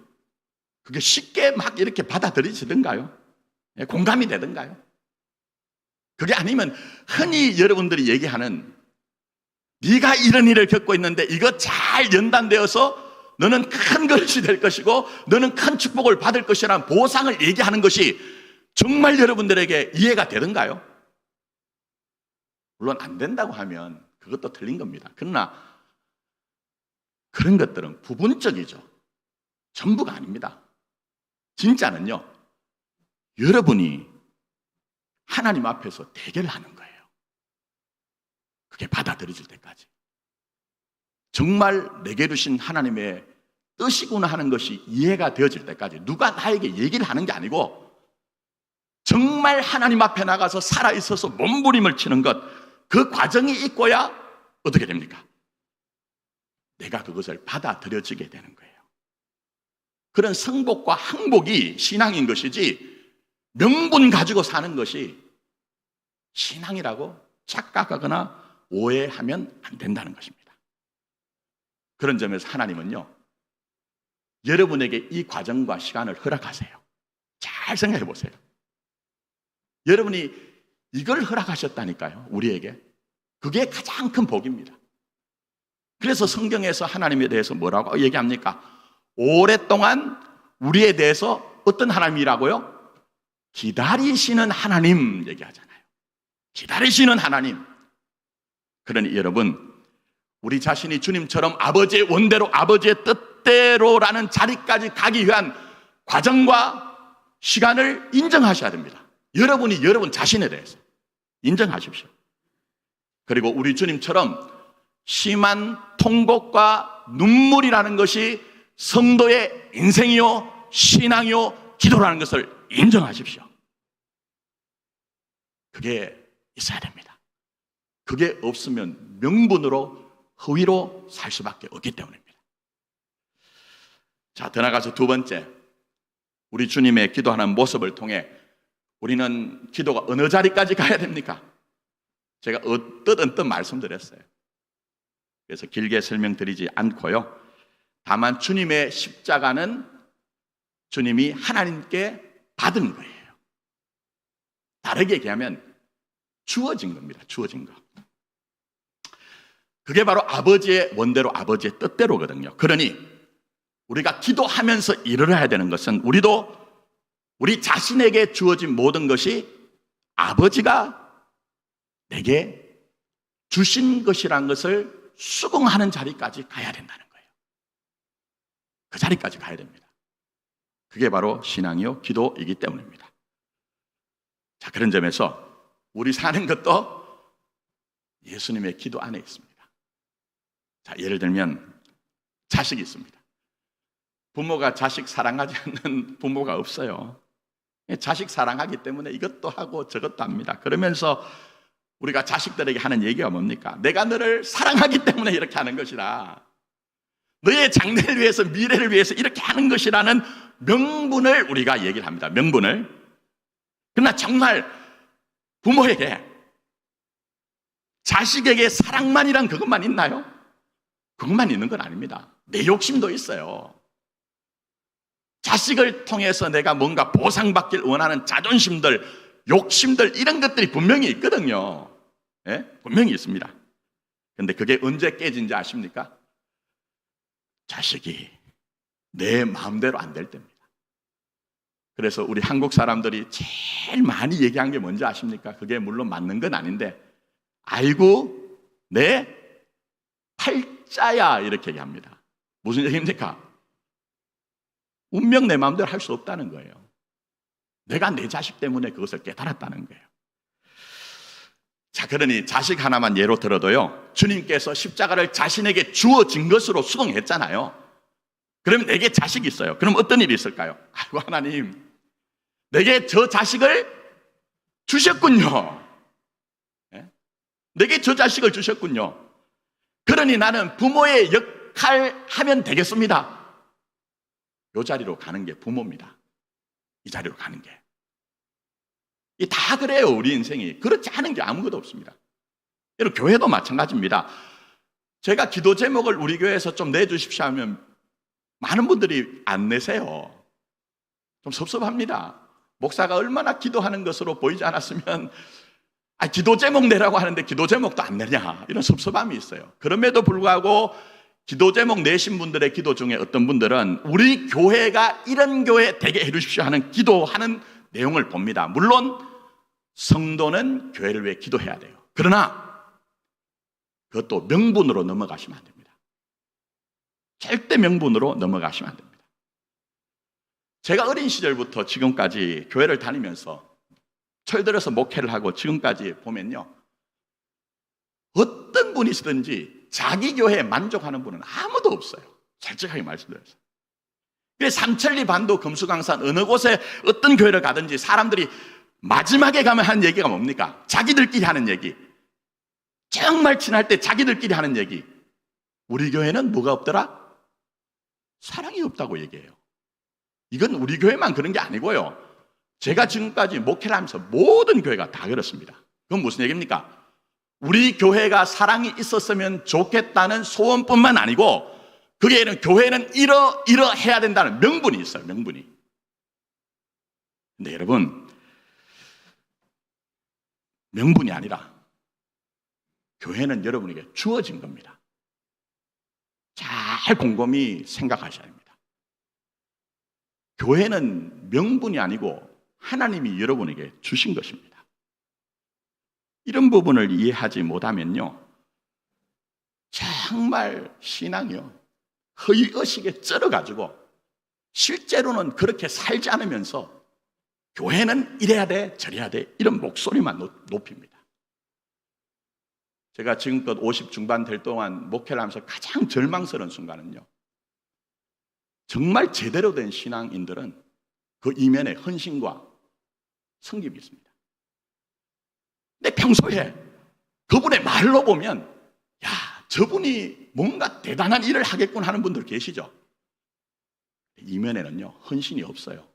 그게 쉽게 막 이렇게 받아들이시던가요? 공감이 되던가요? 그게 아니면 흔히 여러분들이 얘기하는 네가 이런 일을 겪고 있는데 이거 잘 연단되어서 너는 큰 것이 될 것이고 너는 큰 축복을 받을 것이라는 보상을 얘기하는 것이 정말 여러분들에게 이해가 되던가요? 물론 안 된다고 하면 그것도 틀린 겁니다. 그러나 그런 것들은 부분적이죠. 전부가 아닙니다. 진짜는요, 여러분이 하나님 앞에서 대결을 하는 거예요. 그게 받아들여질 때까지. 정말 내게 주신 하나님의 뜻이구나 하는 것이 이해가 되어질 때까지. 누가 나에게 얘기를 하는 게 아니고 정말 하나님 앞에 나가서 살아있어서 몸부림을 치는 것, 그 과정이 있고야 어떻게 됩니까? 내가 그것을 받아들여지게 되는 거예요. 그런 성복과 항복이 신앙인 것이지 명분 가지고 사는 것이 신앙이라고 착각하거나 오해하면 안 된다는 것입니다. 그런 점에서 하나님은요, 여러분에게 이 과정과 시간을 허락하세요. 잘 생각해 보세요. 여러분이 이걸 허락하셨다니까요, 우리에게. 그게 가장 큰 복입니다. 그래서 성경에서 하나님에 대해서 뭐라고 얘기합니까? 오랫동안 우리에 대해서 어떤 하나님이라고요? 기다리시는 하나님 얘기하잖아요. 기다리시는 하나님. 그러니 여러분, 우리 자신이 주님처럼 아버지의 원대로, 아버지의 뜻대로라는 자리까지 가기 위한 과정과 시간을 인정하셔야 됩니다. 여러분이 여러분 자신에 대해서 인정하십시오. 그리고 우리 주님처럼 심한 통곡과 눈물이라는 것이 성도의 인생이요, 신앙이요, 기도라는 것을 인정하십시오. 그게 있어야 됩니다. 그게 없으면 명분으로, 허위로 살 수밖에 없기 때문입니다. 자, 더 나가서 두 번째, 우리 주님의 기도하는 모습을 통해 우리는 기도가 어느 자리까지 가야 됩니까? 제가 언뜻 말씀드렸어요. 그래서 길게 설명드리지 않고요. 다만 주님의 십자가는 주님이 하나님께 받은 거예요. 다르게 얘기하면 주어진 겁니다. 주어진 거. 그게 바로 아버지의 원대로 아버지의 뜻대로거든요. 그러니 우리가 기도하면서 일어나야 되는 것은 우리 자신에게 주어진 모든 것이 아버지가 내게 주신 것이란 것을 수긍하는 자리까지 가야 된다는 거예요. 그 자리까지 가야 됩니다. 그게 바로 신앙이요 기도이기 때문입니다. 자, 그런 점에서 우리 사는 것도 예수님의 기도 안에 있습니다. 자, 예를 들면 자식이 있습니다. 부모가 자식 사랑하지 않는 부모가 없어요. 자식 사랑하기 때문에 이것도 하고 저것도 합니다. 그러면서 우리가 자식들에게 하는 얘기가 뭡니까? 내가 너를 사랑하기 때문에 이렇게 하는 것이라, 너의 장래를 위해서, 미래를 위해서 이렇게 하는 것이라는 명분을 우리가 얘기를 합니다. 명분을. 그러나 정말 부모에게, 자식에게 사랑만이란 그것만 있나요? 그것만 있는 건 아닙니다. 내 욕심도 있어요. 자식을 통해서 내가 뭔가 보상받길 원하는 자존심들, 욕심들, 이런 것들이 분명히 있거든요. 예? 분명히 있습니다. 그런데 그게 언제 깨진지 아십니까? 자식이 내 마음대로 안 될 때입니다. 그래서 우리 한국 사람들이 제일 많이 얘기한 게 뭔지 아십니까? 그게 물론 맞는 건 아닌데, 아이고 내 팔자야, 이렇게 얘기합니다. 무슨 얘기입니까? 운명 내 마음대로 할 수 없다는 거예요. 내가 내 자식 때문에 그것을 깨달았다는 거예요. 자, 그러니 자식 하나만 예로 들어도요, 주님께서 십자가를 자신에게 주어진 것으로 수긍했잖아요. 그러면 내게 자식이 있어요. 그럼 어떤 일이 있을까요? 아이고 하나님, 내게 저 자식을 주셨군요. 네? 내게 저 자식을 주셨군요. 그러니 나는 부모의 역할 하면 되겠습니다. 이 자리로 가는 게 부모입니다. 이 자리로 가는 게. 이 다 그래요, 우리 인생이. 그렇지 않은 게 아무것도 없습니다. 여러분, 교회도 마찬가지입니다. 제가 기도 제목을 우리 교회에서 좀 내주십시오 하면 많은 분들이 안 내세요. 좀 섭섭합니다. 목사가 얼마나 기도하는 것으로 보이지 않았으면 기도 제목 내라고 하는데 기도 제목도 안 내냐, 이런 섭섭함이 있어요. 그럼에도 불구하고 기도 제목 내신 분들의 기도 중에 어떤 분들은 우리 교회가 이런 교회 되게 해주십시오 하는 기도하는 내용을 봅니다. 물론 성도는 교회를 위해 기도해야 돼요. 그러나 그것도 명분으로 넘어가시면 안 됩니다. 절대 명분으로 넘어가시면 안 됩니다. 제가 어린 시절부터 지금까지 교회를 다니면서 철들어서 목회를 하고 지금까지 보면요, 어떤 분이시든지 자기 교회에 만족하는 분은 아무도 없어요. 솔직하게 말씀드려서. 그래서 삼천리 반도 금수강산 어느 곳에 어떤 교회를 가든지 사람들이 마지막에 가면 하는 얘기가 뭡니까? 자기들끼리 하는 얘기. 정말 친할 때 자기들끼리 하는 얘기. 우리 교회는 뭐가 없더라? 사랑이 없다고 얘기해요. 이건 우리 교회만 그런 게 아니고요, 제가 지금까지 목회를 하면서 모든 교회가 다 그렇습니다. 그건 무슨 얘기입니까? 우리 교회가 사랑이 있었으면 좋겠다는 소원뿐만 아니고, 그게 교회는 이러해야 된다는 명분이 있어요. 명분이. 근데 여러분, 명분이 아니라 교회는 여러분에게 주어진 겁니다. 잘 곰곰이 생각하셔야 합니다. 교회는 명분이 아니고 하나님이 여러분에게 주신 것입니다. 이런 부분을 이해하지 못하면요, 정말 신앙이요, 허위의식에 쩔어가지고 실제로는 그렇게 살지 않으면서 교회는 이래야 돼 저래야 돼 이런 목소리만 높입니다. 제가 지금껏 50 중반 될 동안 목회를 하면서 가장 절망스러운 순간은요, 정말 제대로 된 신앙인들은 그 이면에 헌신과 성김이 있습니다. 근데 평소에 그분의 말로 보면, 야, 저분이 뭔가 대단한 일을 하겠군 하는 분들 계시죠? 이면에는요, 헌신이 없어요.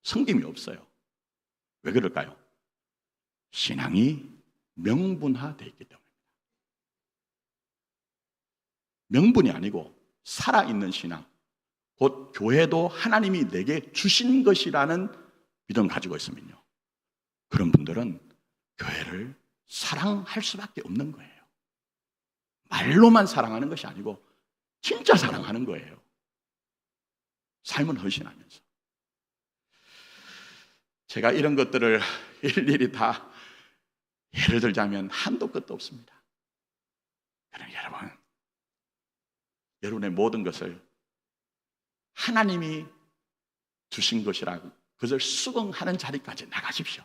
성김이 없어요. 왜 그럴까요? 신앙이 명분화되어 있기 때문입니다. 명분이 아니고 살아있는 신앙, 곧 교회도 하나님이 내게 주신 것이라는 믿음을 가지고 있으면요, 그런 분들은 교회를 사랑할 수밖에 없는 거예요. 말로만 사랑하는 것이 아니고 진짜 사랑하는 거예요. 삶은 헌신하면서. 제가 이런 것들을 일일이 다 예를 들자면 한도 끝도 없습니다. 그럼 여러분, 여러분의 모든 것을 하나님이 주신 것이라고 그것을 수긍하는 자리까지 나가십시오.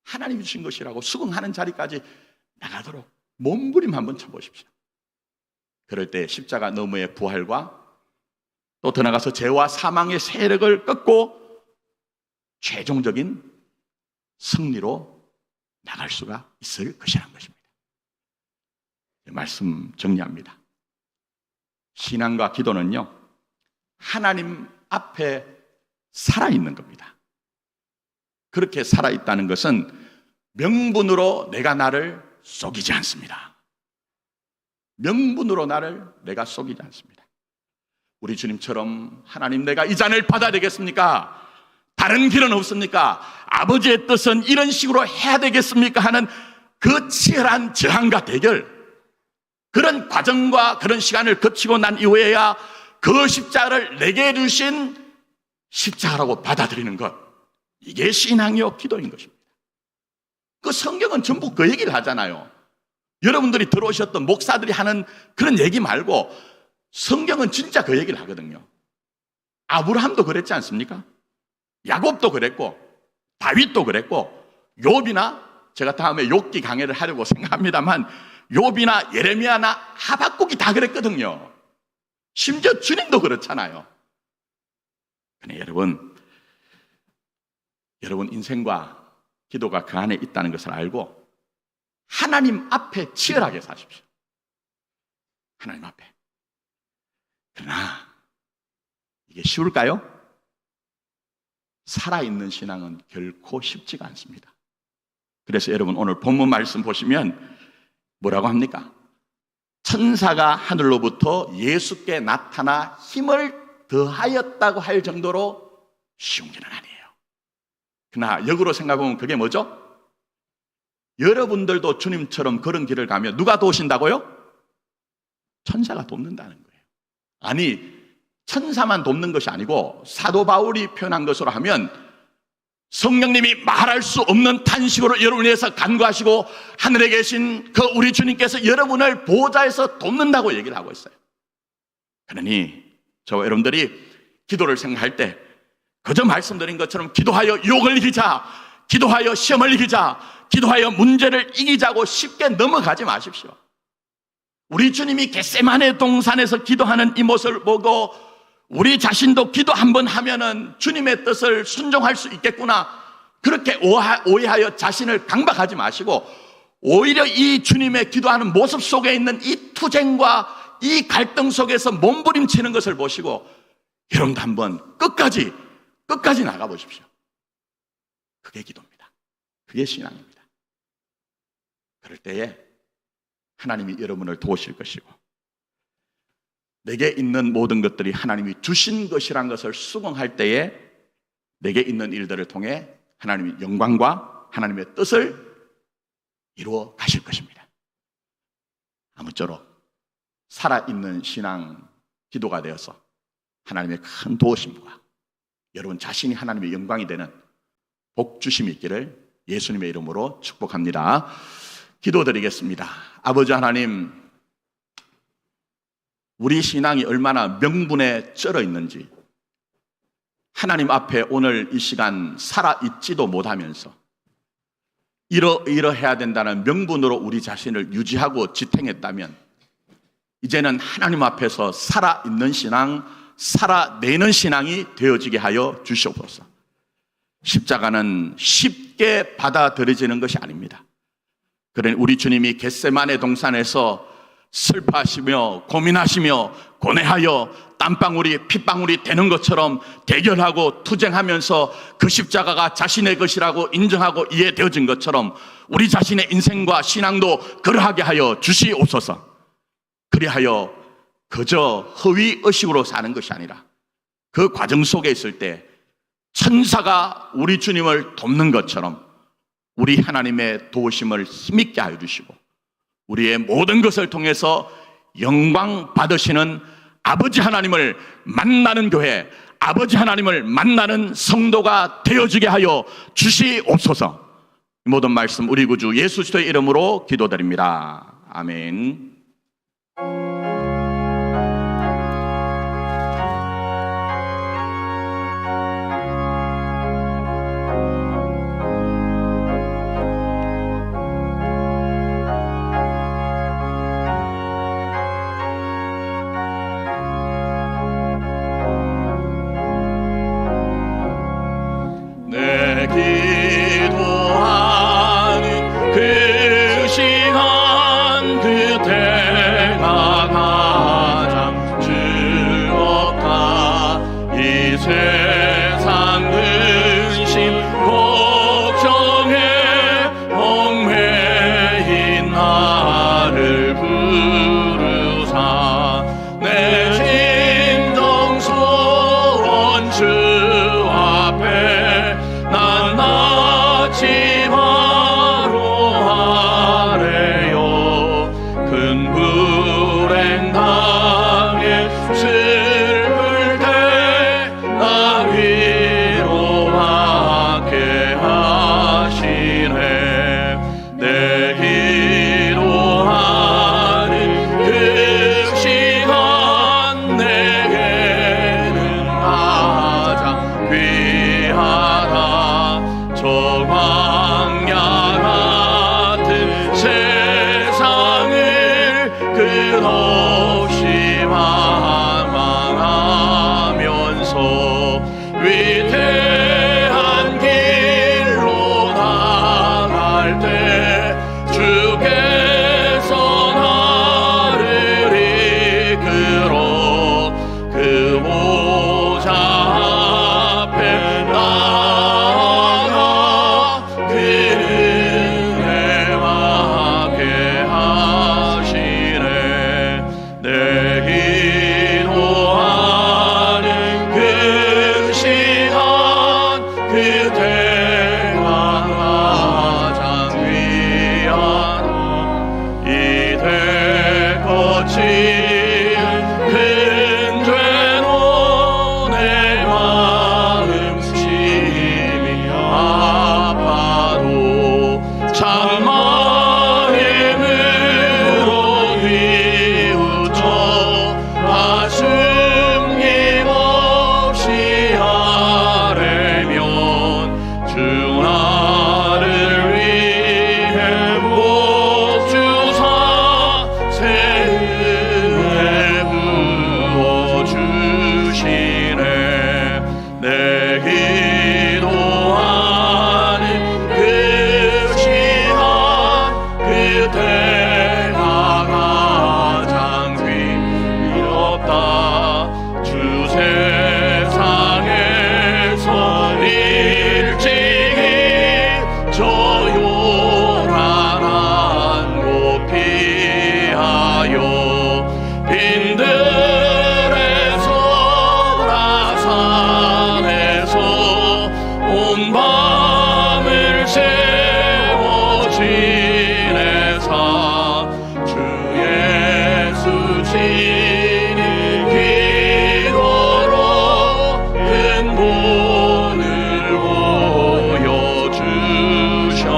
하나님이 주신 것이라고 수긍하는 자리까지 나가도록 몸부림 한번 쳐보십시오. 그럴 때 십자가 너머의 부활과 또 더 나가서 죄와 사망의 세력을 꺾고 최종적인 승리로 나갈 수가 있을 것이라는 것입니다. 말씀 정리합니다. 신앙과 기도는요, 하나님 앞에 살아있는 겁니다. 그렇게 살아있다는 것은 명분으로 내가 나를 속이지 않습니다. 명분으로 내가 속이지 않습니다. 우리 주님처럼 하나님, 내가 이 잔을 받아야 되겠습니까? 다른 길은 없습니까? 아버지의 뜻은 이런 식으로 해야 되겠습니까? 하는 그 치열한 저항과 대결, 그런 과정과 그런 시간을 거치고 난 이후에야 그 십자가를 내게 주신 십자가라고 받아들이는 것, 이게 신앙이요 기도인 것입니다. 그 성경은 전부 그 얘기를 하잖아요. 여러분들이 들어오셨던 목사들이 하는 그런 얘기 말고 성경은 진짜 그 얘기를 하거든요. 아브라함도 그랬지 않습니까? 야곱도 그랬고 다윗도 그랬고 욥이나, 제가 다음에 욥기 강해를 하려고 생각합니다만, 욥이나 예레미야나 하박국이 다 그랬거든요. 심지어 주님도 그렇잖아요. 근데 여러분 인생과 기도가 그 안에 있다는 것을 알고 하나님 앞에 치열하게 사십시오. 하나님 앞에. 그러나 이게 쉬울까요? 살아있는 신앙은 결코 쉽지가 않습니다. 그래서 여러분 오늘 본문 말씀 보시면 뭐라고 합니까? 천사가 하늘로부터 예수께 나타나 힘을 더하였다고 할 정도로 쉬운 길은 아니에요. 그러나 역으로 생각해보면 그게 뭐죠? 여러분들도 주님처럼 그런 길을 가면 누가 도우신다고요? 천사가 돕는다는 거예요. 아니, 천사만 돕는 것이 아니고 사도 바울이 표현한 것으로 하면 성령님이 말할 수 없는 탄식으로 여러분을 위해서 간구하시고 하늘에 계신 그 우리 주님께서 여러분을 보좌에서 돕는다고 얘기를 하고 있어요. 그러니 저와 여러분들이 기도를 생각할 때 그저 말씀드린 것처럼 기도하여 유혹을 이기자, 기도하여 시험을 이기자, 기도하여 문제를 이기자고 쉽게 넘어가지 마십시오. 우리 주님이 겟세마네 동산에서 기도하는 이 모습을 보고 우리 자신도 기도 한번 하면은 주님의 뜻을 순종할 수 있겠구나, 그렇게 오해하여 자신을 강박하지 마시고 오히려 이 주님의 기도하는 모습 속에 있는 이 투쟁과 이 갈등 속에서 몸부림치는 것을 보시고 여러분도 한번 끝까지 나가보십시오. 그게 기도입니다. 그게 신앙입니다. 그럴 때에 하나님이 여러분을 도우실 것이고 내게 있는 모든 것들이 하나님이 주신 것이란 것을 수긍할 때에 내게 있는 일들을 통해 하나님의 영광과 하나님의 뜻을 이루어 가실 것입니다. 아무쪼록 살아있는 신앙 기도가 되어서 하나님의 큰 도우심과 여러분 자신이 하나님의 영광이 되는 복 주심이 있기를 예수님의 이름으로 축복합니다. 기도드리겠습니다. 아버지 하나님, 우리 신앙이 얼마나 명분에 쩔어 있는지 하나님 앞에 오늘 이 시간 살아있지도 못하면서 이러해야 된다는 명분으로 우리 자신을 유지하고 지탱했다면 이제는 하나님 앞에서 살아있는 신앙, 살아내는 신앙이 되어지게 하여 주시옵소서. 십자가는 쉽게 받아들여지는 것이 아닙니다. 그러니 우리 주님이 겟세마네 동산에서 슬퍼하시며 고민하시며 고뇌하여 땀방울이 핏방울이 되는 것처럼 대결하고 투쟁하면서 그 십자가가 자신의 것이라고 인정하고 이해되어진 것처럼 우리 자신의 인생과 신앙도 그러하게 하여 주시옵소서. 그리하여 그저 허위의식으로 사는 것이 아니라 그 과정 속에 있을 때 천사가 우리 주님을 돕는 것처럼 우리 하나님의 도우심을 힘있게 하여 주시고 우리의 모든 것을 통해서 영광 받으시는 아버지 하나님을 만나는 교회, 아버지 하나님을 만나는 성도가 되어지게 하여 주시옵소서. 모든 말씀 우리 구주 예수 그리스도의 이름으로 기도드립니다. 아멘. 기도하는 그 시간 그때가 가장 즐겁다. 이 세상 근심 걱정에 얽매인 나를 부르사 내 심정 소원 주 앞에 난 마치 바로 아래요 큰 불행 당해 슬플 때 나 위로받게 하시네. 내 기도하는 그 시간 내게는 가장 귀하다. 저 광야 같은 세상을 끝없이 방황하면서 위대한 길로 나갈 때 주께서 나를 이끌어 그 보좌 앞에 나아가 그 은혜 받게 하시네. 내 기도하는 그 시간 그때가 가장 귀하다. 이대 거친 큰 죄로 내 마음 심히 아파도 참마 힘으로 뉘우쳐 가슴 힘없이 하려면 주 나를 위해 복 주사 새 은혜 부어주시네. 내 기도하는 그 시간 그때가 가장 귀롭다. 주 세상에서 일찍이 저 요란한 곳 피하여 빈들에서 라산에서 온 밤을 새워 지내사 주 예수 진리 기도로 큰 본을 보여주셔.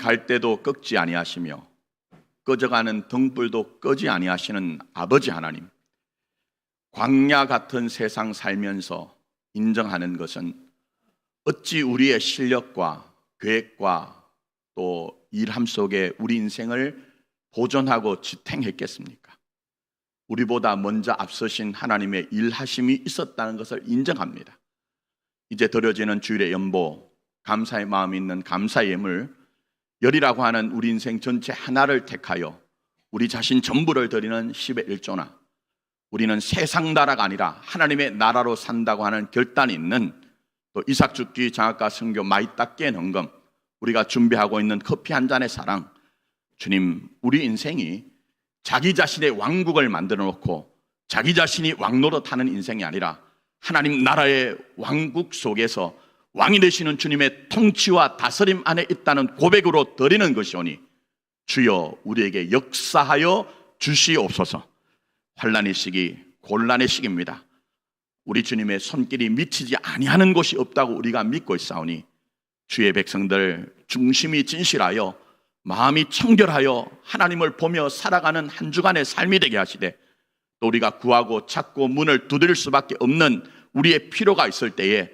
갈대도 꺾지 아니하시며 꺼져가는 등불도 끄지 아니하시는 아버지 하나님, 광야 같은 세상 살면서 인정하는 것은 어찌 우리의 실력과 계획과 또 일함 속에 우리 인생을 보존하고 지탱했겠습니까? 우리보다 먼저 앞서신 하나님의 일하심이 있었다는 것을 인정합니다. 이제 드려지는 주일의 연보, 감사의 마음이 있는 감사의 예물, 열이라고 하는 우리 인생 전체 하나를 택하여 우리 자신 전부를 드리는 10의 1조나 우리는 세상 나라가 아니라 하나님의 나라로 산다고 하는 결단이 있는 또 이삭 죽기 장학과 선교 마이딱게 헌금, 우리가 준비하고 있는 커피 한 잔의 사랑, 주님, 우리 인생이 자기 자신의 왕국을 만들어 놓고 자기 자신이 왕노릇하는 인생이 아니라 하나님 나라의 왕국 속에서 왕이 되시는 주님의 통치와 다스림 안에 있다는 고백으로 드리는 것이오니 주여 우리에게 역사하여 주시옵소서. 환난의 시기, 곤란의 시기입니다. 우리 주님의 손길이 미치지 아니하는 곳이 없다고 우리가 믿고 있사오니 주의 백성들 중심이 진실하여 마음이 청결하여 하나님을 보며 살아가는 한 주간의 삶이 되게 하시되, 또 우리가 구하고 찾고 문을 두드릴 수밖에 없는 우리의 필요가 있을 때에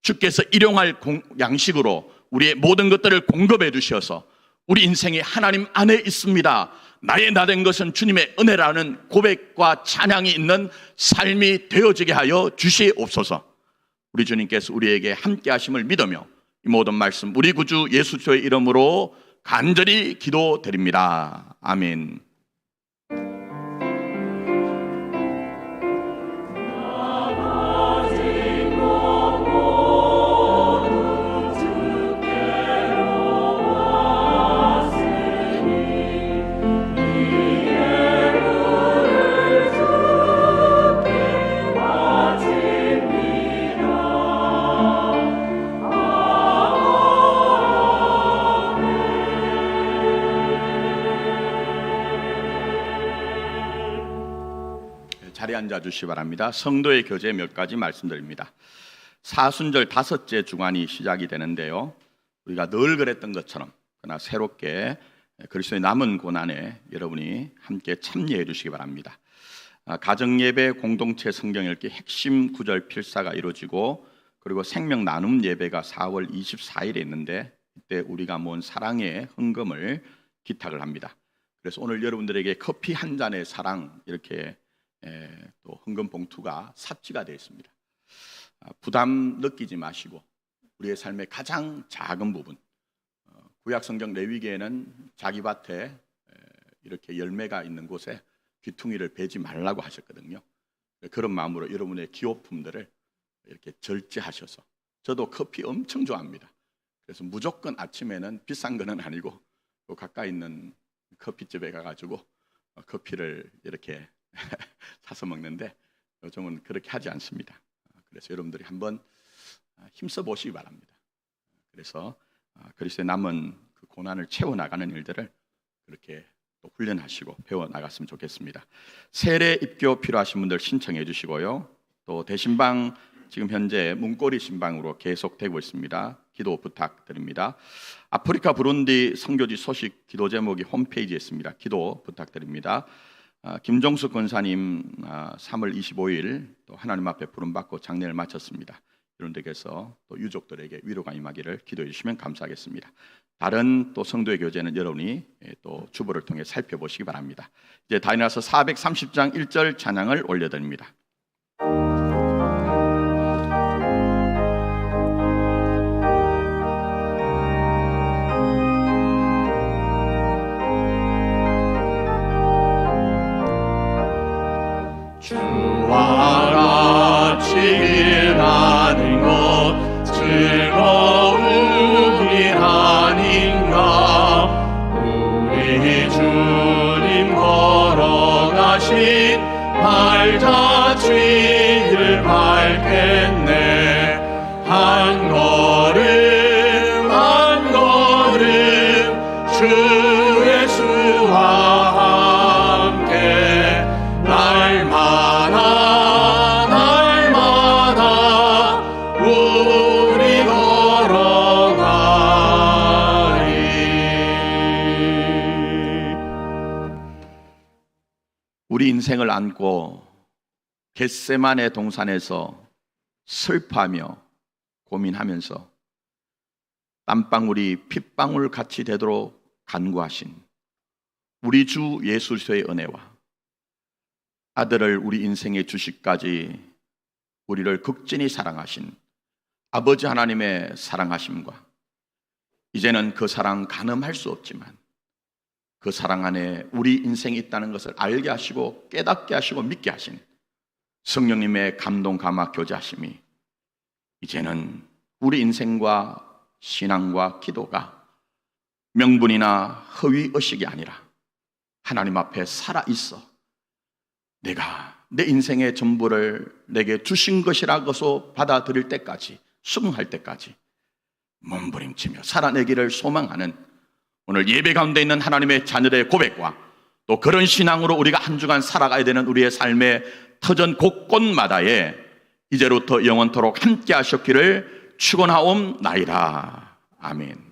주께서 일용할 양식으로 우리의 모든 것들을 공급해 주셔서 우리 인생이 하나님 안에 있습니다, 나의 나된 것은 주님의 은혜라는 고백과 찬양이 있는 삶이 되어지게 하여 주시옵소서. 우리 주님께서 우리에게 함께 하심을 믿으며 이 모든 말씀 우리 구주 예수의 이름으로 간절히 기도드립니다. 아멘. 자리에 앉아주시기 바랍니다. 성도의 교제 몇 가지 말씀드립니다. 사순절 5째 주간이 시작이 되는데요, 우리가 늘 그랬던 것처럼 그러나 새롭게 그리스도의 남은 고난에 여러분이 함께 참여해 주시기 바랍니다. 가정예배, 공동체 성경 읽기 핵심 구절 필사가 이루어지고, 그리고 생명 나눔 예배가 4월 24일에 있는데 이때 우리가 모은 사랑의 헌금을 기탁을 합니다. 그래서 오늘 여러분들에게 커피 한 잔의 사랑, 이렇게 또 헌금 봉투가 삽지가 되어 있습니다. 부담 느끼지 마시고 우리의 삶의 가장 작은 부분, 구약 성경 레위기에는 자기 밭에 이렇게 열매가 있는 곳에 귀퉁이를 베지 말라고 하셨거든요. 그런 마음으로 여러분의 기호품들을 이렇게 절제하셔서, 저도 커피 엄청 좋아합니다. 그래서 무조건 아침에는 비싼 거는 아니고 또 가까이 있는 커피집에 가가지고 커피를 이렇게 사서 먹는데, 요즘은 그렇게 하지 않습니다. 그래서 여러분들이 한번 힘써 보시기 바랍니다. 그래서 그리스도의 남은 그 고난을 채워나가는 일들을 그렇게 또 훈련하시고 배워나갔으면 좋겠습니다. 세례 입교 필요하신 분들 신청해 주시고요, 또 대신방 지금 현재 문고리 신방으로 계속되고 있습니다. 기도 부탁드립니다. 아프리카 부룬디 선교지 소식 기도 제목이 홈페이지에 있습니다. 기도 부탁드립니다. 김종숙 권사님 3월 25일 또 하나님 앞에 부름받고 장례를 마쳤습니다. 여러분들께서 또 유족들에게 위로가 임하기를 기도해 주시면 감사하겠습니다. 다른 또 성도의 교제는 여러분이 또 주보를 통해 살펴보시기 바랍니다. 이제 다 일어나서 430장 1절 찬양을 올려드립니다. 주와 같이 일하는 것 즐거운 일 아닌가. 우리 주님 걸어가신 발자취를 밟겠네. 한 걸음 한 걸음 주 예수와 함께 날마다 우리 걸어가리. 우리 인생을 안고 겟세마네 동산에서 슬퍼하며 고민하면서 땀방울이 핏방울 같이 되도록 간구하신 우리 주 예수 그리스도의 은혜와 아들을 우리 인생의 주식까지 우리를 극진히 사랑하신 아버지 하나님의 사랑하심과 이제는 그 사랑 가늠할 수 없지만 그 사랑 안에 우리 인생이 있다는 것을 알게 하시고 깨닫게 하시고 믿게 하신 성령님의 감동 감화 교제하심이 이제는 우리 인생과 신앙과 기도가 명분이나 허위 의식이 아니라 하나님 앞에 살아있어 내가 내 인생의 전부를 내게 주신 것이라고서 받아들일 때까지 수긍할 때까지 몸부림치며 살아내기를 소망하는 오늘 예배 가운데 있는 하나님의 자녀들의 고백과 또 그런 신앙으로 우리가 한 주간 살아가야 되는 우리의 삶의 터전 곳곳마다에 이제로부터 영원토록 함께 하셨기를 축원하옵나이다. 아멘.